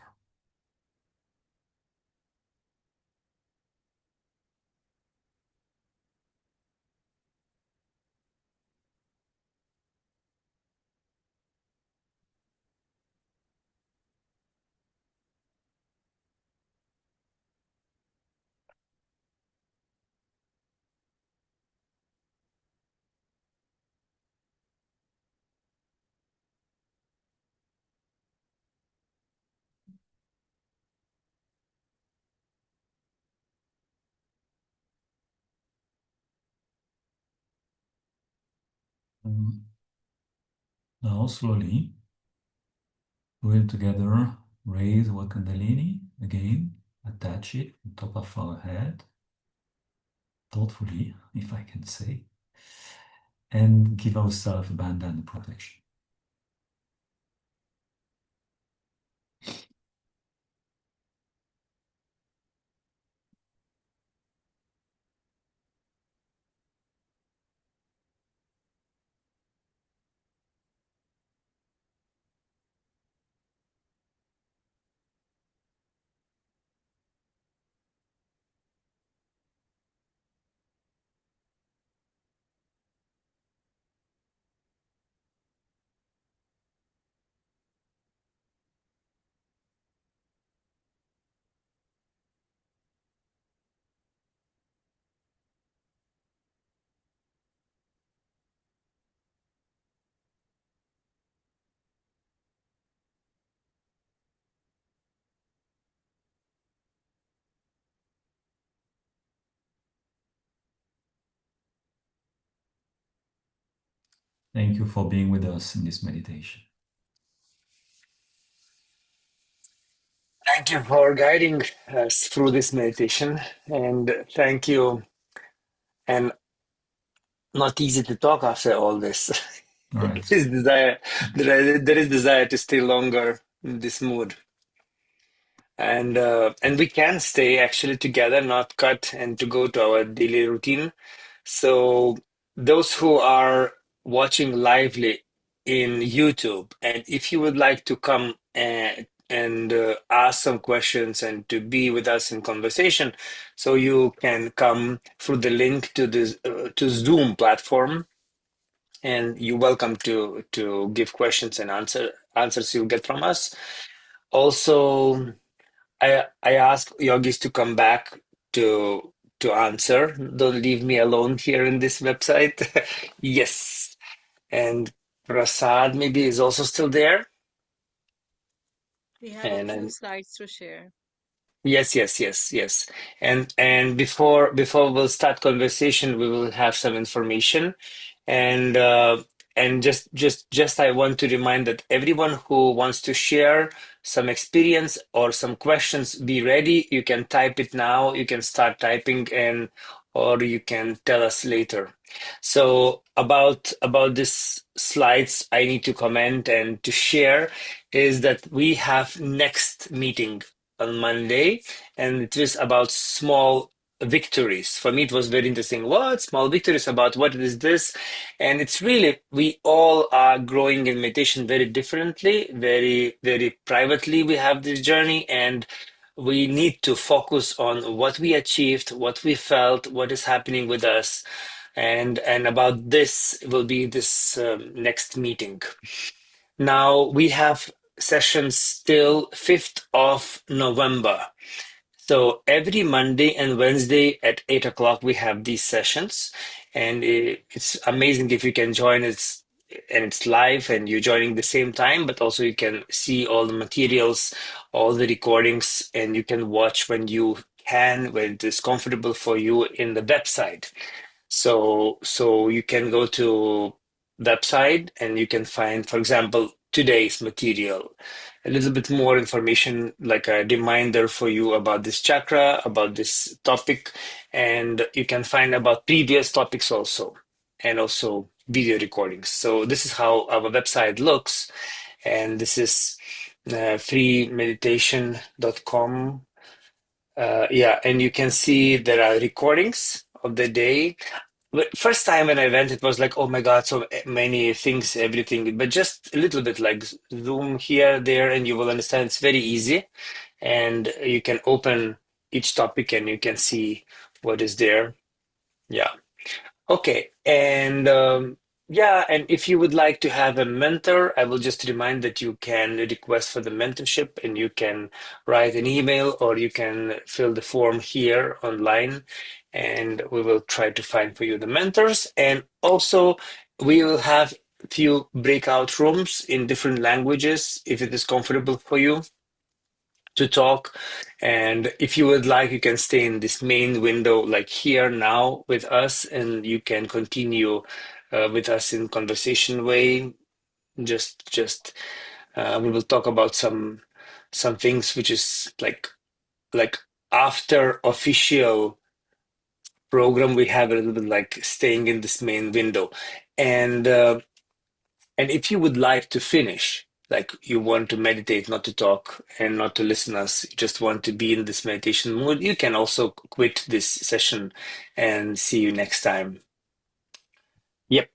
Speaker 4: Now slowly, we'll together raise our Kundalini again, attach it on top of our head, thoughtfully, if I can say, and give ourselves a bandana protection. Thank you for being with us in this meditation.
Speaker 1: Thank you for guiding us through this meditation, and thank you. And not easy to talk after all this.
Speaker 4: All
Speaker 1: There
Speaker 4: right.
Speaker 1: is desire. There is desire to stay longer in this mood, and we can stay actually together, not cut, and to go to our daily routine. So those who are watching lively in YouTube, and if you would like to come and ask some questions and to be with us in conversation, so you can come through the link to this to Zoom platform, and you're welcome to give questions and answers you'll get from us. Also, I ask yogis to come back to answer. Don't leave me alone here in this website. Yes. And Prasad maybe is also still there.
Speaker 6: We have a
Speaker 1: And
Speaker 6: few
Speaker 1: then
Speaker 6: slides to share.
Speaker 1: yes. And before we'll start conversation, we will have some information. And and just I want to remind that everyone who wants to share some experience or some questions, be ready. You can type it now. You can start typing, and or you can tell us later. So about this slides, I need to comment and to share is that we have next meeting on Monday, and it is about small victories. For me, it was very interesting. What small victories about? What is this? And it's really, we all are growing in meditation very differently, very privately. We have this journey, and we need to focus on what we achieved, what we felt, what is happening with us. And about this will be this next meeting. Now we have sessions till 5th of November. So every Monday and Wednesday at 8 o'clock, we have these sessions. And it's amazing if you can join. It's live and you're joining the same time, but also you can see all the materials, all the recordings, and you can watch when you can, when it is comfortable for you in the website. So you can go to website and you can find, for example, today's material, a little bit more information, like a reminder for you about this chakra, about this topic, and you can find about previous topics also, and also video recordings. So this is how our website looks, and this is freemeditation.com. Yeah, and you can see there are recordings of the day. But first time when I went, it was like, oh my God, so many things, everything. But just a little bit like Zoom here, there, and you will understand it's very easy. And you can open each topic and you can see what is there. Yeah. Okay, and yeah, and if you would like to have a mentor, I will just remind that you can request for the mentorship and you can write an email or you can fill the form here online, and we will try to find for you the mentors. And also, we will have few breakout rooms in different languages if it is comfortable for you to talk. And if you would like, you can stay in this main window, like here now with us, and you can continue with us in conversation way. Just we will talk about some things which is like after official program, we have a little bit like staying in this main window. And if you would like to finish, like you want to meditate, not to talk and not to listen us, you just want to be in this meditation mood, you can also quit this session and see you next time. Yep,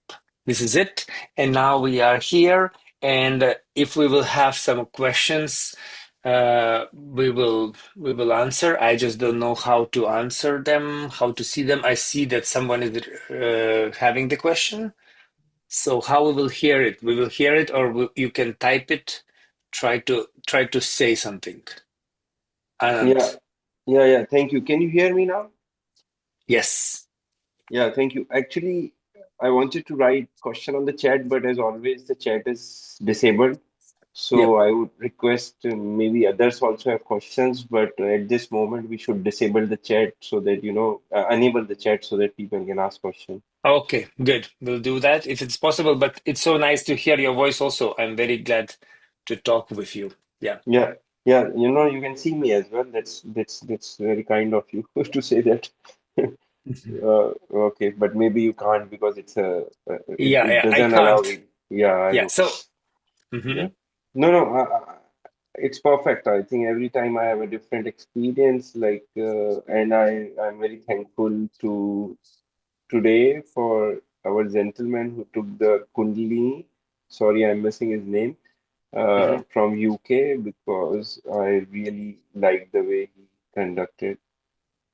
Speaker 1: this is it. And now we are here. And if we will have some questions, we will answer. I just don't know how to answer them, how to see them. I see that someone is having the question. So how we will hear it? We will hear it, or you can type it. Try to say something.
Speaker 7: Yeah,
Speaker 1: Anand.
Speaker 7: yeah. Thank you. Can you hear me now?
Speaker 1: Yes.
Speaker 7: Yeah, thank you. Actually, I wanted to write question on the chat, but as always, the chat is disabled. So
Speaker 1: Yep.
Speaker 7: I would request maybe others also have questions, but at this moment we should disable the chat so that enable the chat so that people can ask questions.
Speaker 1: Okay, good. We'll do that if it's possible. But it's so nice to hear your voice also. I'm very glad to talk with you. Yeah.
Speaker 7: Yeah, yeah, you can see me as well. That's very kind of you to say that. Okay, but maybe you can't because
Speaker 1: Yeah,
Speaker 7: it
Speaker 1: yeah, I
Speaker 7: doesn't allow
Speaker 1: can't.
Speaker 7: it. Yeah, I
Speaker 1: Yeah.
Speaker 7: know.
Speaker 1: So,
Speaker 7: Yeah.
Speaker 1: mhm.
Speaker 7: No, it's perfect. I think every time I have a different experience, and I'm very thankful to today for our gentleman who took the Kundalini. Sorry, I'm missing his name.
Speaker 1: Mhm.
Speaker 7: From UK because I really liked the way he conducted.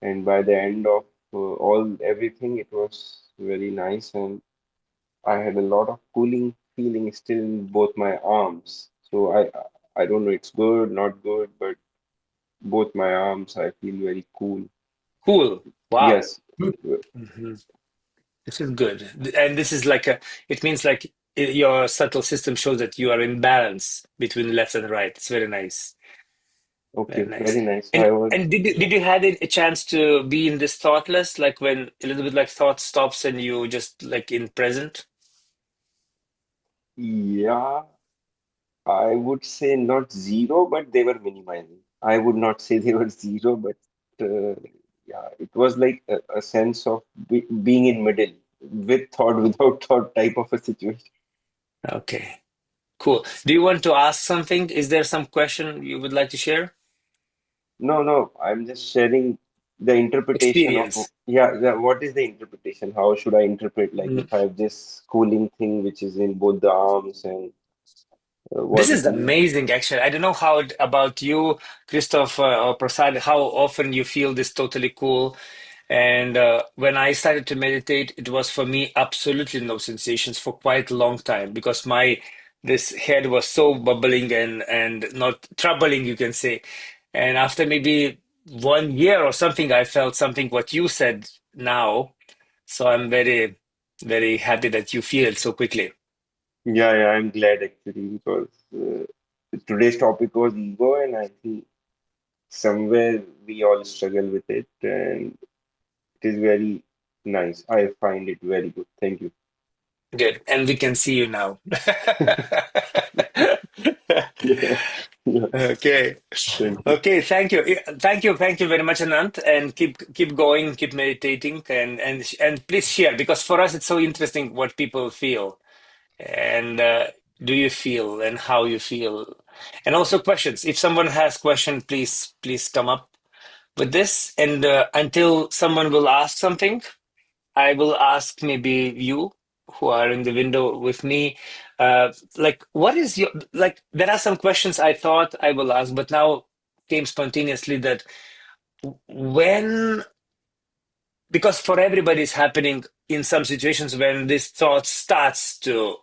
Speaker 7: And by the end of all everything, it was very nice, and I had a lot of cooling feeling still in both my arms. So I don't know, it's good, not good, but both my arms I feel very cool.
Speaker 1: Cool. Wow.
Speaker 7: Yes,
Speaker 4: Good.
Speaker 1: Mhm. This is good. And this is like it means like your subtle system shows that you are in balance between left and right. It's very nice. Very
Speaker 7: okay,
Speaker 1: nice.
Speaker 7: very nice. I was,
Speaker 1: And did
Speaker 7: yeah.
Speaker 1: you had a chance to be in this thoughtless, like when a little bit like thought stops and you just like in present?
Speaker 7: Yeah, I would say not zero, but they were minimizing. I would not say they were zero, but uh, yeah, it was like a sense of being in middle with thought, without thought type of a situation.
Speaker 1: Okay, cool. Do you want to ask something? Is there some question you would like to share?
Speaker 7: No, no, I'm just sharing the interpretation of,
Speaker 1: Experience.
Speaker 7: yeah, what is the interpretation? How should I interpret? Like
Speaker 1: Mm.
Speaker 7: if I have this cooling thing which is in both the arms and
Speaker 1: This
Speaker 7: what
Speaker 1: is
Speaker 7: it means.
Speaker 1: amazing, actually. I don't know how about you, Christoph or Prasad, how often you feel this totally cool. And when I started to meditate, it was for me absolutely no sensations for quite a long time because my this head was so bubbling and not troubling, you can say. And after maybe 1 year or something, I felt something what you said now. So I'm very, very happy that you feel it so quickly.
Speaker 7: Yeah, yeah, I'm glad actually because today's topic was ego, and I think somewhere we all struggle with it, and it is very nice. I find it very good. Thank you.
Speaker 1: Good. And we can see you now.
Speaker 7: Yeah, yeah,
Speaker 1: Okay.
Speaker 7: thank you.
Speaker 1: Okay, thank you. Thank you very much, Anant. And keep going, keep meditating and please share because for us it's so interesting what people feel and do you feel and how you feel. And also questions. If someone has question, please come up with this. And until someone will ask something, I will ask maybe you who are in the window with me, like, what is your, like, there are some questions I thought I will ask, but now came spontaneously that when, because for everybody it's happening in some situations when this thought starts to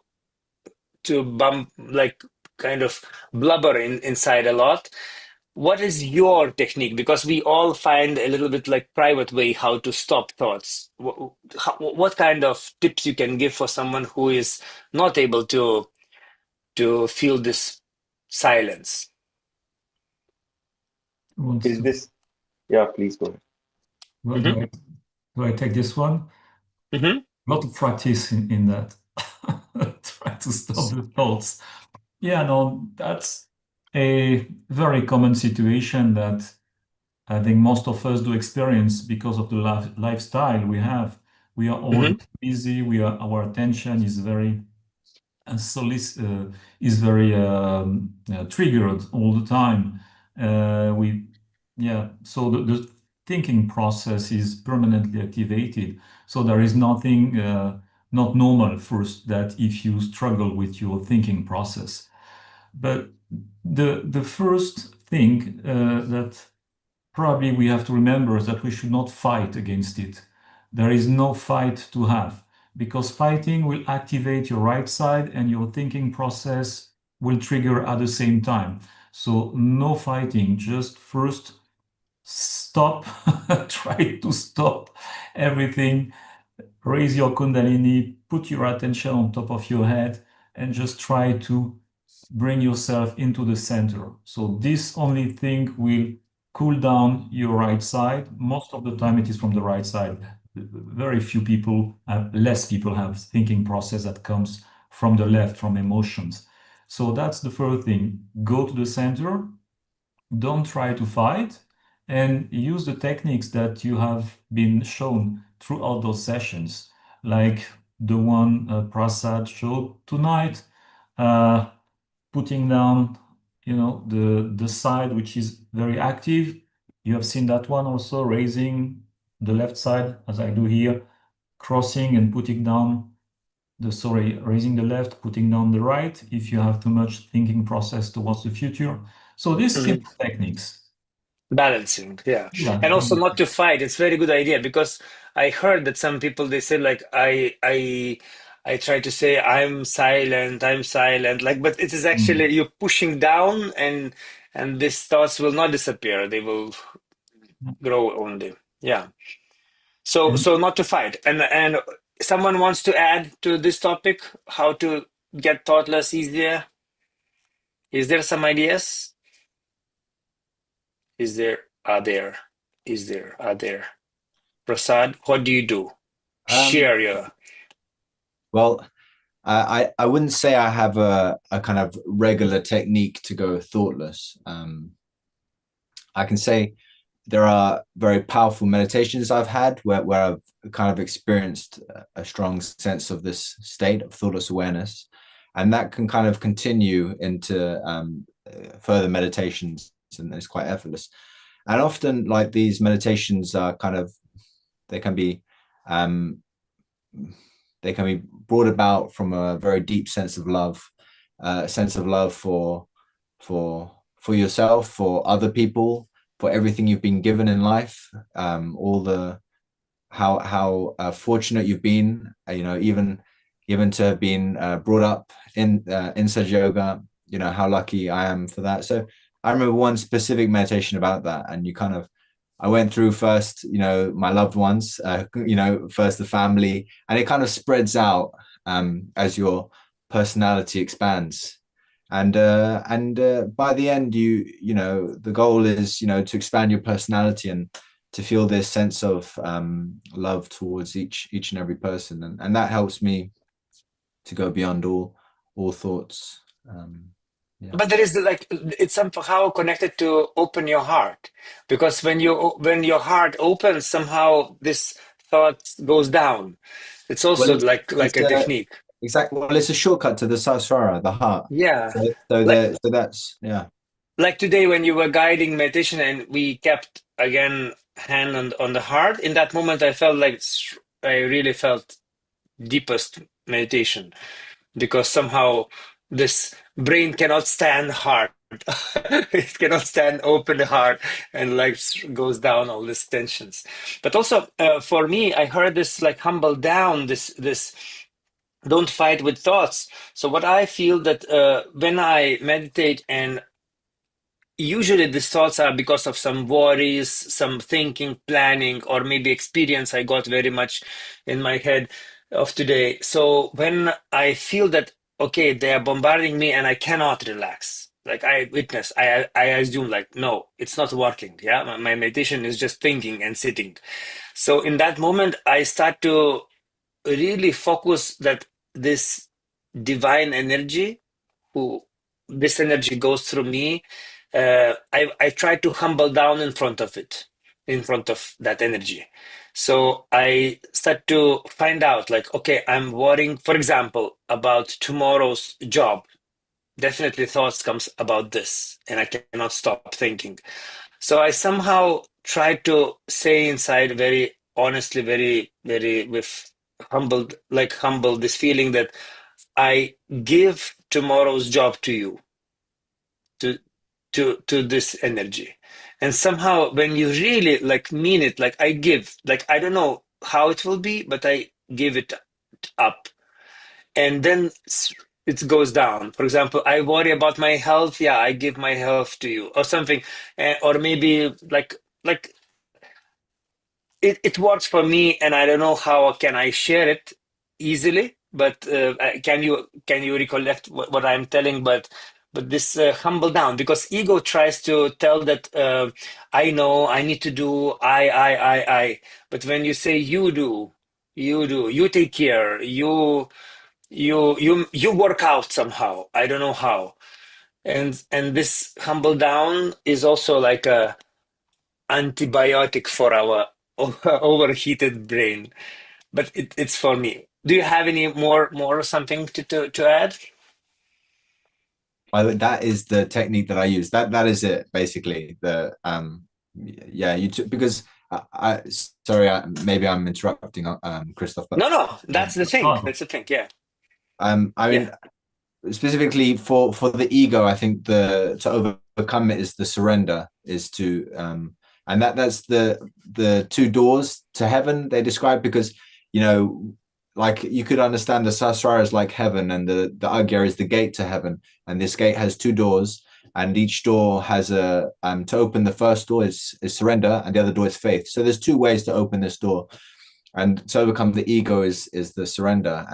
Speaker 1: bump, like, kind of blubber inside a lot. What is your technique? Because we all find a little bit like private way how to stop thoughts. What kind of tips you can give for someone who is not able to feel this silence?
Speaker 4: Who wants
Speaker 7: Is
Speaker 4: to?
Speaker 7: this, yeah, please go ahead.
Speaker 4: What
Speaker 1: Hmm.
Speaker 4: do I take this one?
Speaker 1: Hmm.
Speaker 4: A lot of practice in that. Try to stop the thoughts. Yeah, no, that's a very common situation that I think most of us do experience because of the lifestyle we have. We are all
Speaker 1: Hmm.
Speaker 4: busy. Our attention is very is very triggered all the time. We yeah. So the thinking process is permanently activated. So there is nothing not normal first that if you struggle with your thinking process. But the first thing that probably we have to remember is that we should not fight against it. There is no fight to have because fighting will activate your right side and your thinking process will trigger at the same time. So no fighting, just first stop, try to stop everything, raise your kundalini, put your attention on top of your head and just try to bring yourself into the center. So this only thing will cool down your right side. Most of the time it is from the right side very few people, less people have thinking process that comes from the left, from emotions. So that's the first thing. Go to the center, don't try to fight, and use the techniques that you have been shown throughout those sessions, like the one Prasad showed tonight, putting down, the side which is very active. You have seen that one also, raising the left side, as I do here, crossing and putting down raising the left, putting down the right, if you have too much thinking process towards the future. So these
Speaker 1: Mhm.
Speaker 4: simple techniques.
Speaker 1: Balancing, yeah.
Speaker 4: Yeah.
Speaker 1: And also not to fight. It's very good idea, because I heard that some people, they say like, I try to say I'm silent, like, but it is actually you're pushing down, and these thoughts will not disappear. They will grow only. Yeah. So
Speaker 4: And
Speaker 1: not to fight. And someone wants to add to this topic, how to get thoughtless easier? Is there some ideas? Is there? Are there? Is there? Are there? Prasad, what do you do?
Speaker 2: Um,
Speaker 1: Share your.
Speaker 2: well, I wouldn't say I have a kind of regular technique to go thoughtless. I can say there are very powerful meditations I've had where I've kind of experienced a strong sense of this state of thoughtless awareness, and that can kind of continue into further meditations, and it's quite effortless. And often, like, these meditations are kind of, they can be um, they can be brought about from a very deep sense of love, for yourself, for other people, for everything you've been given in life, all the how fortunate you've been, even to have been brought up in Sahaja yoga. How lucky I am for that. So I remember one specific meditation about that, and I went through first, my loved ones, first the family, and it kind of spreads out as your personality expands. And by the end, the goal is, to expand your personality and to feel this sense of love towards each and every person, and that helps me to go beyond all thoughts. Yeah.
Speaker 1: But there is like, it's somehow connected to open your heart, because when your heart opens, somehow this thought goes down. It's
Speaker 2: Well,
Speaker 1: also
Speaker 2: it's
Speaker 1: like a technique.
Speaker 2: exactly. Well, it's a shortcut to the sahasrara, the heart.
Speaker 1: Yeah. Like
Speaker 2: So that's, yeah.
Speaker 1: like today when you were guiding meditation and we kept again hand on the heart, in that moment I felt like I really felt deepest meditation, because somehow this brain cannot stand heart. It cannot stand open heart, and like goes down all these tensions. But also for me, I heard this like humble down, this don't fight with thoughts. So what I feel that when I meditate, and usually these thoughts are because of some worries, some thinking, planning, or maybe experience I got very much in my head of today. So when I feel that, okay, they are bombarding me and I cannot relax, like I witness, I assume like, no, it's not working. Yeah, my meditation is just thinking and sitting. So in that moment, I start to really focus that this divine energy, who this energy goes through me, I try to humble down in front of it, in front of that energy. So I start to find out like, okay, I'm worrying, for example, about tomorrow's job. Definitely thoughts comes about this, and I cannot stop thinking. So I somehow try to say inside very honestly, very, very with humble, this feeling that I give tomorrow's job to you, to to this energy. And somehow when you really like mean it, like I give, like I don't know how it will be, but I give it up. And then it goes down. For example, I worry about my health. Yeah, I give my health to you or something. Or maybe like it works for me, and I don't know how can I share it easily. But can you recollect what I'm telling? But but this humble down, because ego tries to tell that I know, I need to do, I. But when you say you do, you take care, you work out somehow. I don't know how. And this humble down is also like a antibiotic for our overheated brain. But it's for me. Do you have any more something to add?
Speaker 2: That is the technique that I use. That is it basically. The yeah, because I sorry, maybe I'm interrupting, Christoph, but
Speaker 1: No, that's the thing. That's the thing. Yeah.
Speaker 2: I mean, specifically for the ego, I think to overcome it is the surrender, is to and that's the two doors to heaven they describe, because like you could understand the sasrara is like heaven, and the agya is the gate to heaven, and this gate has two doors, and each door has a to open the first door is surrender, and the other door is faith. So there's two ways to open this door, and to overcome the ego is the surrender.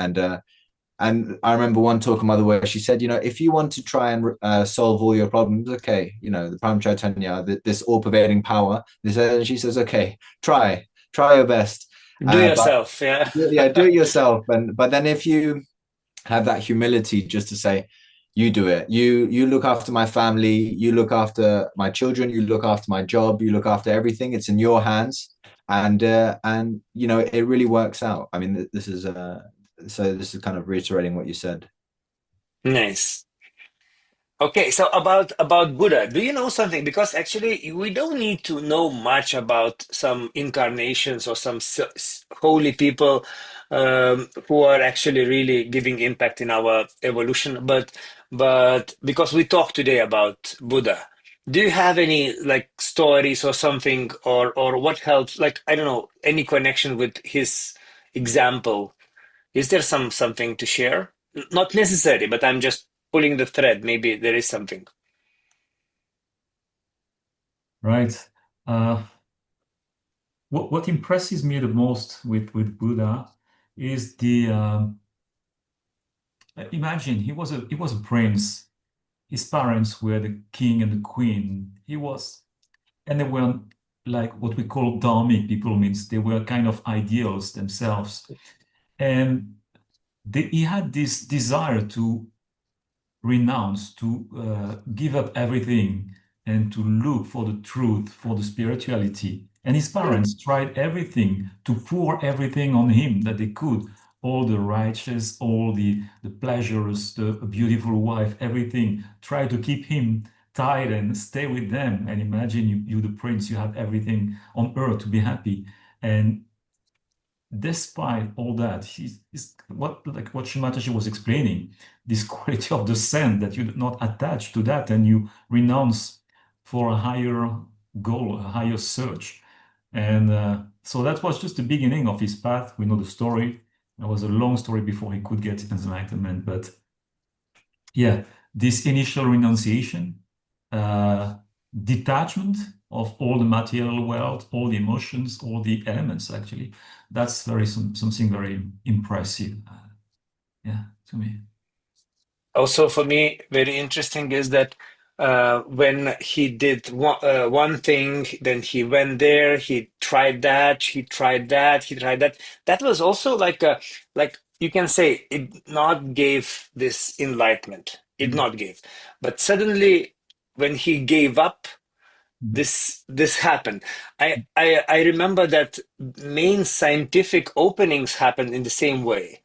Speaker 2: And I remember one talk of Mother where she said, if you want to try and solve all your problems, okay, the Param Chaitanya, this all-pervading power, she says, okay, try your best.
Speaker 1: Do yourself, yeah.
Speaker 2: Yeah, do it yourself. But then if you have that humility just to say, you do it, you look after my family, you look after my children, you look after my job, you look after everything, it's in your hands. And it really works out. I mean, this is kind of reiterating what you said.
Speaker 1: Nice. Okay, so about Buddha, do you know something? Because actually, we don't need to know much about some incarnations or some holy people who are actually really giving impact in our evolution. But because we talked today about Buddha, do you have any like stories or something, or what helps? Like, I don't know, any connection with his example? Is there something to share? Not necessary, but I'm just pulling the thread. Maybe there is something.
Speaker 4: Right. What impresses me the most with Buddha is imagine he was a prince. His parents were the king and the queen. And they were like what we call dharmic people, means they were kind of ideals themselves. And he had this desire to renounce, to give up everything and to look for the truth, for the spirituality. And his parents tried everything to pour everything on him that they could, all the righteous, all the pleasures, the beautiful wife, everything, try to keep him tied and stay with them. And imagine you the prince, you have everything on earth to be happy. And despite all that, what Shri Mataji was explaining, this quality of the sand, that you're not attached to that and you renounce for a higher goal, a higher search. And so that was just the beginning of his path. We know the story. It was a long story before he could get enlightenment. But yeah, this initial renunciation, detachment of all the material world, all the emotions, all the elements, actually, that's something very impressive. To me.
Speaker 1: Also, for me, very interesting is that when he did one thing, then he went there, he tried that, he tried that, he tried that. That was also like you can say it not gave this enlightenment. It not gave, but suddenly when he gave up, this happened. I remember that main scientific openings happened in the same way.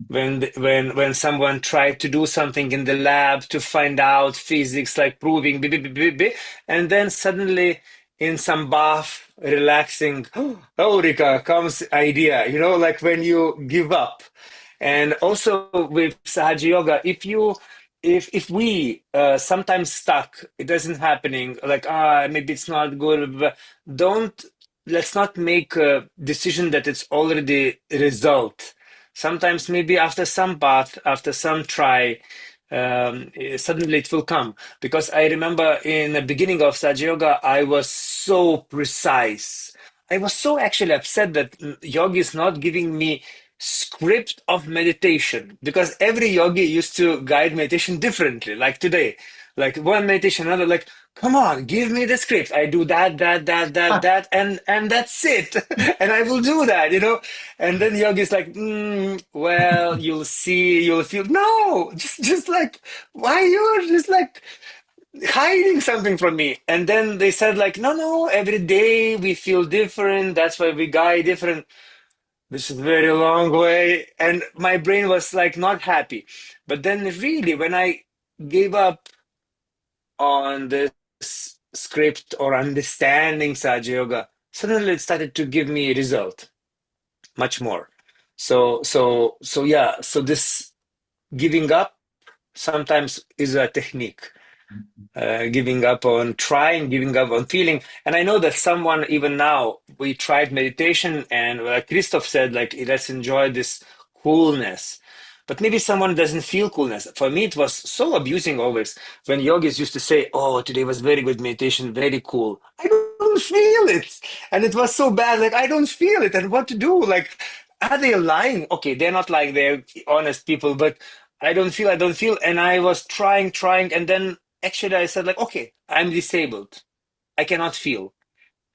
Speaker 1: When someone tried to do something in the lab to find out physics, like proving, and then suddenly in some bath, relaxing, Eureka, comes idea, like when you give up. And also with Sahaja Yoga, if we sometimes stuck, it doesn't happening, like maybe it's not good, but let's not make a decision that it's already a result. Sometimes maybe after some path, after some try, suddenly it will come. Because I remember in the beginning of Sahaja Yoga, I was so precise. I was so actually upset that yogi is not giving me script of meditation, because every yogi used to guide meditation differently, like today. Like one meditation, another, like, come on, give me the script. I do that, and that's it. And I will do that, you know? And then yogi's like, well, you'll see, you'll feel. No, just like, why you're just like hiding something from me? And then they said like, no, every day we feel different. That's why we guide different. This is a very long way. And my brain was like not happy. But then really, when I gave up on this script or understanding Sahaja Yoga, suddenly it started to give me a result much more. So yeah, so this giving up sometimes is a technique. Giving up on trying, giving up on feeling. And I know that someone, even now, we tried meditation, and like Christoph said, like, let's enjoy this coolness. But maybe someone doesn't feel coolness. For me, it was so abusing always when yogis used to say, oh, today was very good meditation, very cool. I don't feel it. And it was so bad. Like, I don't feel it. And what to do? Like, are they lying? Okay, they're not like they're honest people, but I don't feel. And I was trying. And then actually I said like, okay, I'm disabled. I cannot feel.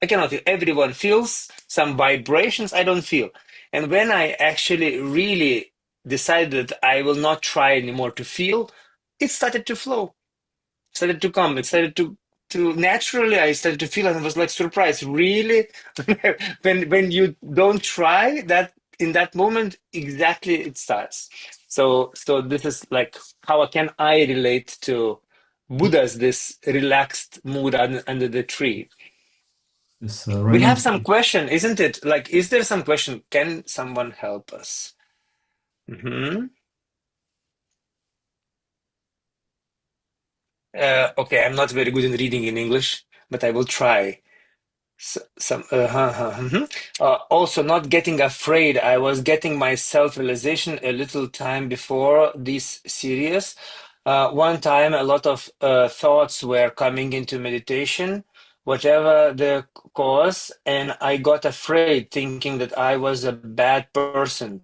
Speaker 1: I cannot feel. Everyone feels some vibrations. I don't feel. And when I actually really decided that I will not try anymore to feel, it started to flow, started to come. It started to naturally. I started to feel, and I was like surprised. Really, when you don't try that in that moment, exactly it starts. So this is like how can I relate to Buddha's this relaxed mood under the tree.
Speaker 4: This
Speaker 1: We have
Speaker 4: reminds
Speaker 1: some
Speaker 4: me.
Speaker 1: question, isn't it? Like, is there some question? Can someone help us? Hmm. Okay, I'm not very good in reading in English, but I will try. Also, not getting afraid. I was getting my self-realization a little time before this series. One time, a lot of thoughts were coming into meditation, whatever the cause, and I got afraid, thinking that I was a bad person.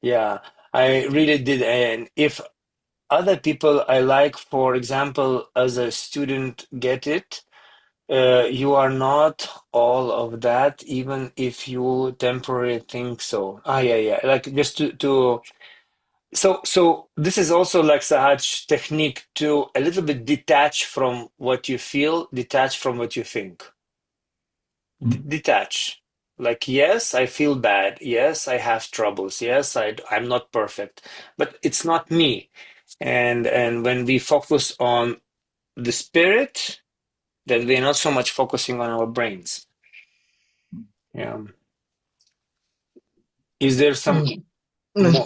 Speaker 1: Yeah, I really did. And if other people I like, for example, as a student, get it, you are not all of that, even if you temporarily think so. Yeah. Like just so this is also like Sahaj technique to a little bit detach from what you feel, detach from what you think. Detach. Like, yes, I feel bad. Yes, I have troubles. Yes, I'm not perfect, but it's not me. And when we focus on the spirit, then we're not so much focusing on our brains. Yeah. Is there some more?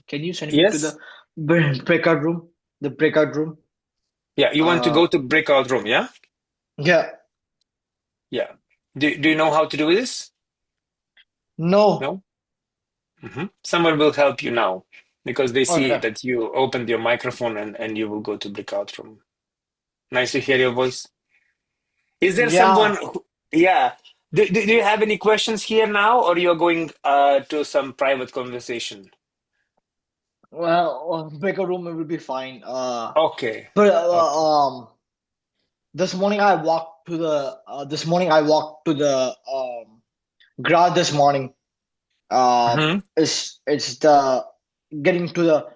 Speaker 6: Can you send me to
Speaker 1: Yes?
Speaker 6: the breakout room? The breakout room?
Speaker 1: Yeah, you want to
Speaker 6: Uh,
Speaker 1: go to breakout room, yeah?
Speaker 6: yeah.
Speaker 1: Yeah. Do you know how to do this?
Speaker 6: No.
Speaker 1: No? Someone will help you now because they see
Speaker 6: Okay.
Speaker 1: that you opened your microphone and you will go to breakout room. Nice to hear your voice. Is there
Speaker 6: Yeah.
Speaker 1: someone yeah. Do you have any questions here now, or you're going to some private conversation?
Speaker 6: Well, breakout room will be fine.
Speaker 1: Okay.
Speaker 6: But
Speaker 1: Okay.
Speaker 6: this morning I walked to the grass this morning.
Speaker 1: Hmm.
Speaker 6: It's the getting to the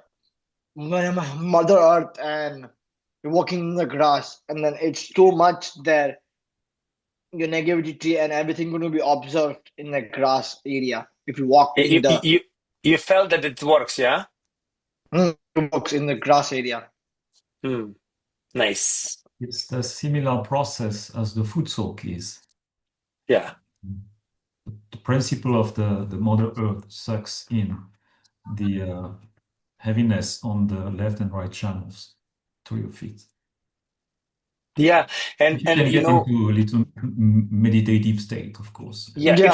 Speaker 6: Mother Earth and walking in the grass, and then it's too much there. Your negativity and everything going to be observed in the grass area if you walk in
Speaker 1: You,
Speaker 6: the
Speaker 1: you you felt that it works, yeah?
Speaker 6: walks in the grass area.
Speaker 1: Hmm. Nice.
Speaker 4: It's the similar process as the food soak is.
Speaker 1: Yeah.
Speaker 4: The principle of the Mother Earth sucks in the heaviness on the left and right channels to your feet.
Speaker 1: Yeah.
Speaker 4: If you
Speaker 1: And
Speaker 4: can
Speaker 1: you
Speaker 4: get
Speaker 1: know,
Speaker 4: into a little meditative state, of course.
Speaker 1: yeah,
Speaker 6: Yeah,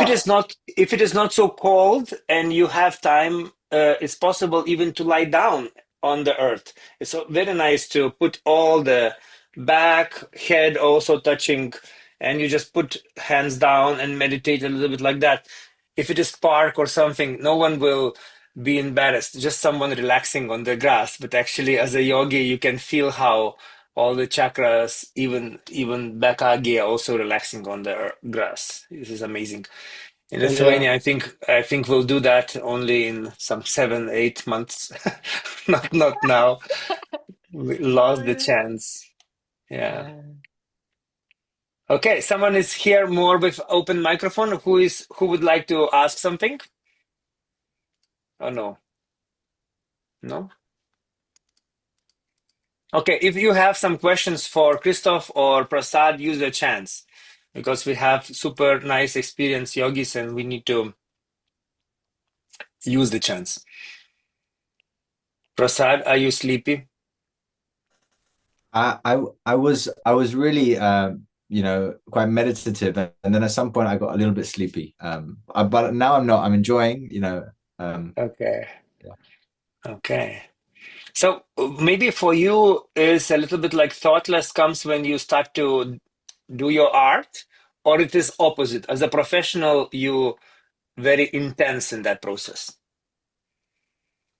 Speaker 1: if it is not so cold and you have time, it's possible even to lie down on the earth. It's so very nice to put all the back, head also touching, and you just put hands down and meditate a little bit like that. if it is park or something, no one will be embarrassed, just someone relaxing on the grass. But actually, as a yogi, you can feel how all the chakras, even back agya, also relaxing on the grass. This is amazing. In
Speaker 6: And
Speaker 1: Lithuania, I think we'll do that only in some 7, 8 months. Not now. We
Speaker 8: Oh,
Speaker 1: lost the
Speaker 8: yeah.
Speaker 1: chance. Yeah. Okay, someone is here more with open microphone. Who would like to ask something? Oh no. No? Okay, if you have some questions for Christoph or Prasad, use the chance because we have super nice experienced yogis and we need to use the chance. Prasad, are you sleepy?
Speaker 2: I was really quite meditative, and then at some point I got a little bit sleepy. But now I'm not. I'm enjoying.
Speaker 1: Okay.
Speaker 2: Yeah.
Speaker 1: Okay. So maybe for you is a little bit like thoughtless comes when you start to do your art, or it is opposite. As a professional, you very intense in that process.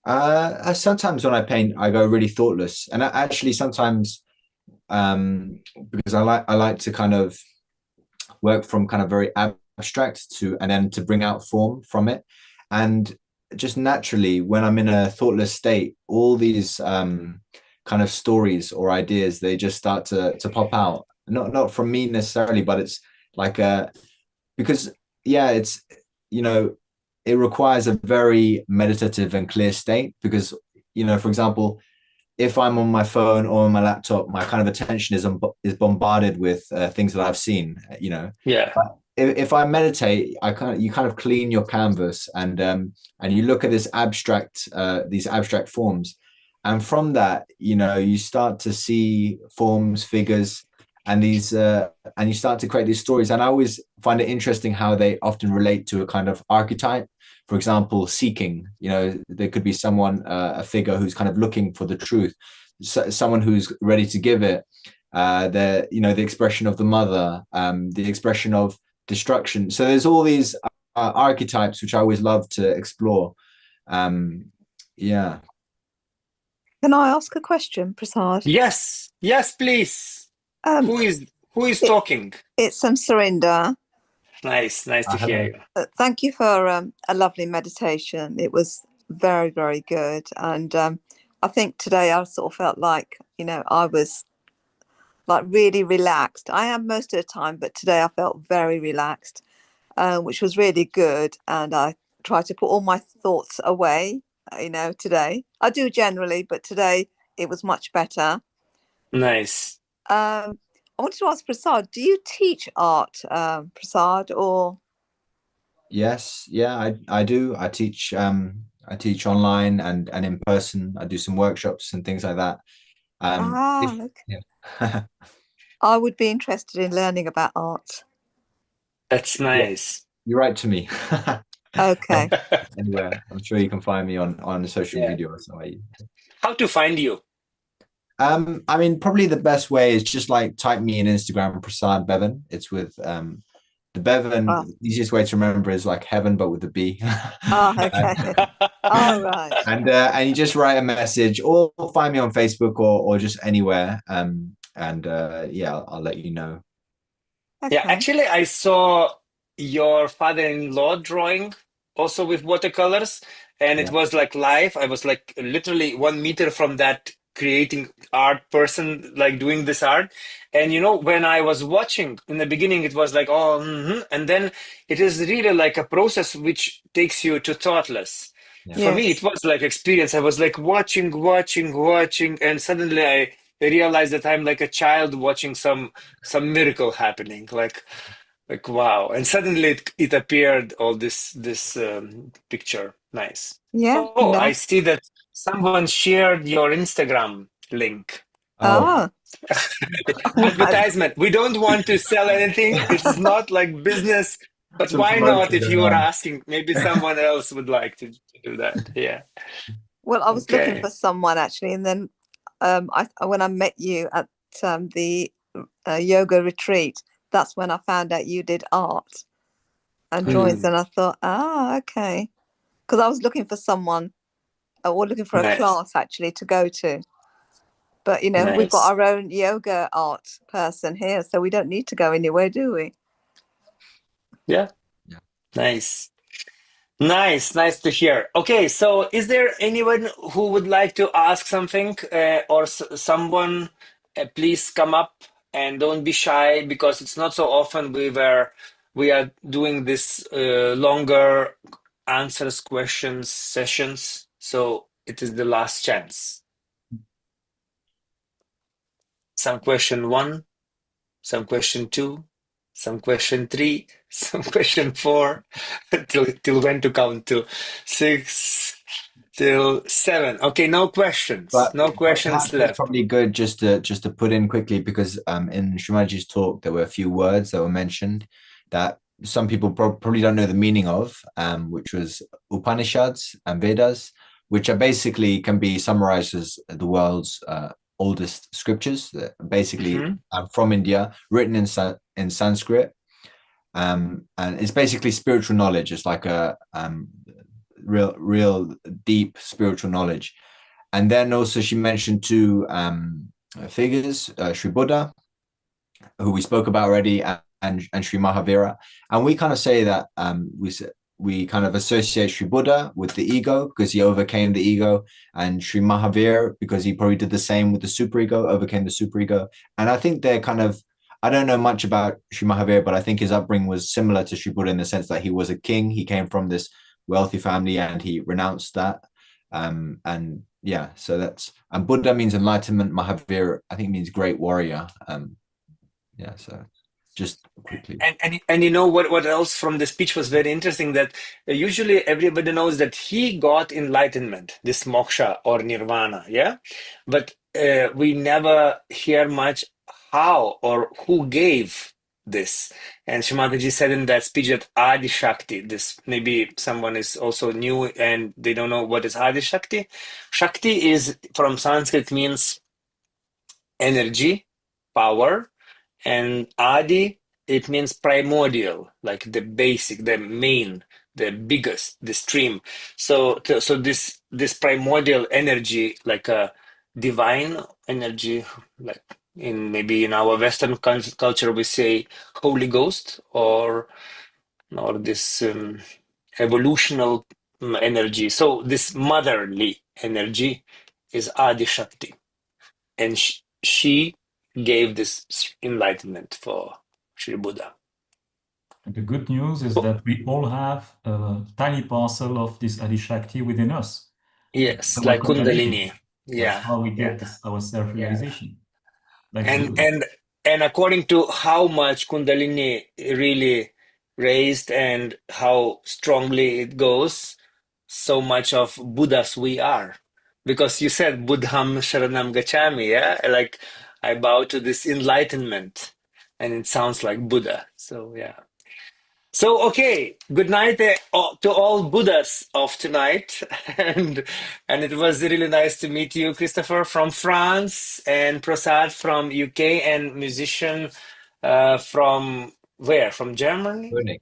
Speaker 2: Sometimes when I paint, I go really thoughtless, and actually sometimes because I like to kind of work from kind of very abstract to and then to bring out form from it, and just naturally when I'm in a thoughtless state, all these kind of stories or ideas, they just start to pop out. Not from me necessarily, but it's like because yeah, it's you know it requires a very meditative and clear state because for example, if I'm on my phone or on my laptop, my kind of attention is bombarded with things that I've seen.
Speaker 1: Yeah.
Speaker 2: But if I meditate, you kind of clean your canvas and you look at these abstract forms, and from that, you start to see forms, figures, and and you start to create these stories. And I always find it interesting how they often relate to a kind of archetype. For example, seeking, there could be someone, a figure who's kind of looking for the truth, someone who's ready to give it, the expression of the mother, the expression of destruction. So there's all these archetypes, which I always love to explore. Yeah.
Speaker 8: Can I ask a question, Prasad?
Speaker 1: Yes. Yes, please.
Speaker 8: Um,
Speaker 1: Who is
Speaker 8: it,
Speaker 1: talking?
Speaker 8: it's Surinder.
Speaker 1: Nice to hear
Speaker 2: Hello.
Speaker 1: you.
Speaker 8: Thank you for a lovely meditation. It was very, very good. And I think today I sort of felt like, I was like really relaxed. I am most of the time, but today I felt very relaxed, which was really good. And I tried to put all my thoughts away, today. I do generally, but today it was much better.
Speaker 1: Nice.
Speaker 8: I wanted to ask Prasad, do you teach art, Prasad, or?
Speaker 2: Yes, yeah, I do. I teach online and in person. I do some workshops and things like that.
Speaker 8: Okay.
Speaker 2: Yeah.
Speaker 8: I would be interested in learning about art.
Speaker 1: That's
Speaker 2: Yeah,
Speaker 1: nice.
Speaker 2: you write to me.
Speaker 8: Okay.
Speaker 2: Anywhere. I'm sure you can find me on social
Speaker 1: Yeah.
Speaker 2: media or somewhere.
Speaker 1: How to find you?
Speaker 2: I mean, probably the best way is just like type me in Instagram, Prasad Bevan. It's with the Bevan.
Speaker 8: Oh,
Speaker 2: The easiest way to remember is like heaven, but with the B.
Speaker 8: okay. All right.
Speaker 2: And you just write a message or find me on Facebook or just anywhere. Yeah, I'll let you know.
Speaker 8: Okay.
Speaker 1: Yeah, actually, I saw your father-in-law drawing also with watercolors, and it
Speaker 2: Yeah.
Speaker 1: was like live. I was like literally 1 meter from that creating art person, like doing this art. And when I was watching in the beginning, it was like, oh, and then it is really like a process which takes you to thoughtless.
Speaker 2: Yeah.
Speaker 1: For me,
Speaker 8: Yes.
Speaker 1: it was like experience. I was like watching, and suddenly I realized that I'm like a child watching some miracle happening, like wow. And suddenly it appeared all this picture. Nice.
Speaker 8: Yeah.
Speaker 1: Oh, I see that someone shared your Instagram link.
Speaker 2: Oh,
Speaker 8: Oh.
Speaker 1: Advertisement. We don't want to sell anything. It's not like business, but
Speaker 2: some
Speaker 1: why not?
Speaker 2: promotion
Speaker 1: If
Speaker 2: going
Speaker 1: you are
Speaker 2: on.
Speaker 1: asking, maybe someone else would like to do that. Yeah.
Speaker 8: Well, I was looking
Speaker 1: Okay.
Speaker 8: for someone actually, and then when I met you at the yoga retreat, that's when I found out you did art. androids, and I thought, okay, because I was looking for someone, or looking for a
Speaker 1: Nice.
Speaker 8: class actually to go to. But we've
Speaker 1: Nice.
Speaker 8: got our own yoga art person here, so we don't need to go anywhere, do we?
Speaker 1: Yeah. Nice. Nice to hear. Okay, so is there anyone who would like to ask something, or someone? Please come up and don't be shy, because it's not so often we are doing this longer answers questions sessions. So it is the last chance. Some question 1, some question 2, some question 3, some question 4, till when to count to 6 till 7. Okay, no questions.
Speaker 2: But
Speaker 1: No questions
Speaker 2: perhaps it's
Speaker 1: left.
Speaker 2: probably good just to put in quickly, because in Shri Mataji's talk there were a few words that were mentioned that some people probably don't know the meaning of, which was Upanishads and Vedas, which are basically can be summarized as the world's oldest scriptures, basically from India, written in Sanskrit, and it's basically spiritual knowledge. It's like a real deep spiritual knowledge. And then also she mentioned two figures, Shri Buddha, who we spoke about already, and Shri Mahavira. And we kind of say that we kind of associate Shri Buddha with the ego because he overcame the ego, and Shri Mahavir because he probably did the same with the superego, overcame the superego. And I think they're kind of, I don't know much about Shri Mahavir, but I think his upbringing was similar to Shri Buddha in the sense that he was a king. He came from this wealthy family and he renounced that. And yeah, so that's, and Buddha means enlightenment. Mahavir, I think, means great warrior. Yeah, so just quickly.
Speaker 1: And you know what else from the speech was very interesting, that usually everybody knows that he got enlightenment, this moksha or nirvana, yeah? But we never hear much how or who gave this. And Shri Mataji said in that speech that Adi Shakti, this, maybe someone is also new and they don't know what is Adi Shakti. Shakti is, from Sanskrit, means energy, power, and Adi, it means primordial, like the basic, the main, the biggest, the stream. So this primordial energy, like a divine energy, like maybe in our Western culture we say Holy Ghost, or this evolutional energy. So this motherly energy is Adi Shakti, and she gave this enlightenment for Shri Buddha.
Speaker 4: And the good news is that we all have a tiny parcel of this Adi Shakti within us.
Speaker 1: Yes,
Speaker 4: Our
Speaker 1: like Kundalini.
Speaker 4: That's
Speaker 1: Yeah,
Speaker 4: how we
Speaker 1: yeah,
Speaker 4: get our self-realization. Like
Speaker 1: and
Speaker 4: Buddha.
Speaker 1: and according to how much Kundalini really raised and how strongly it goes, so much of Buddhas we are. Because you said Buddham Sharanam Gacchami, yeah? Like I bow to this enlightenment, and it sounds like Buddha. So yeah. So, okay, good night to all Buddhas of tonight. And it was really nice to meet you, Christopher from France, and Prasad from UK, and musician from where? From Germany?
Speaker 2: Munich,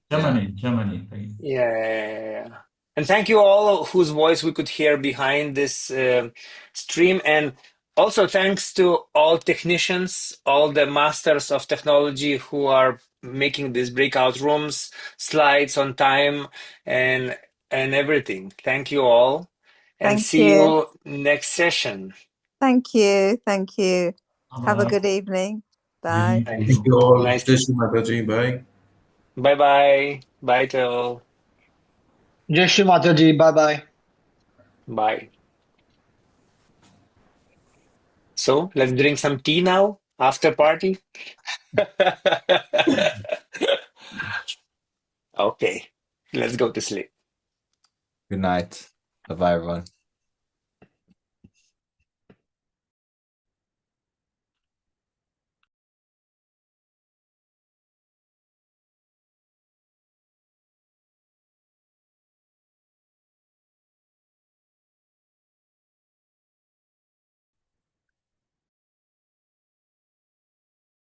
Speaker 4: Germany.
Speaker 1: Yeah. And thank you all whose voice we could hear behind this stream. And also thanks to all technicians, all the masters of technology who are making these breakout rooms, slides on time, and everything. Thank you all. And
Speaker 8: Thank
Speaker 1: see
Speaker 8: you.
Speaker 1: you next session.
Speaker 8: Thank you.
Speaker 4: Bye-bye.
Speaker 8: Have a good evening. Bye.
Speaker 4: Thank
Speaker 1: Nice.
Speaker 9: you all.
Speaker 1: Nice.
Speaker 9: Jai Shri Mataji. Bye.
Speaker 1: Bye-bye. Bye to all.
Speaker 6: Jai Shri Mataji. Bye bye.
Speaker 1: Bye. So let's drink some tea now, after party. Okay, let's go to sleep.
Speaker 2: Good night. Bye-bye, everyone.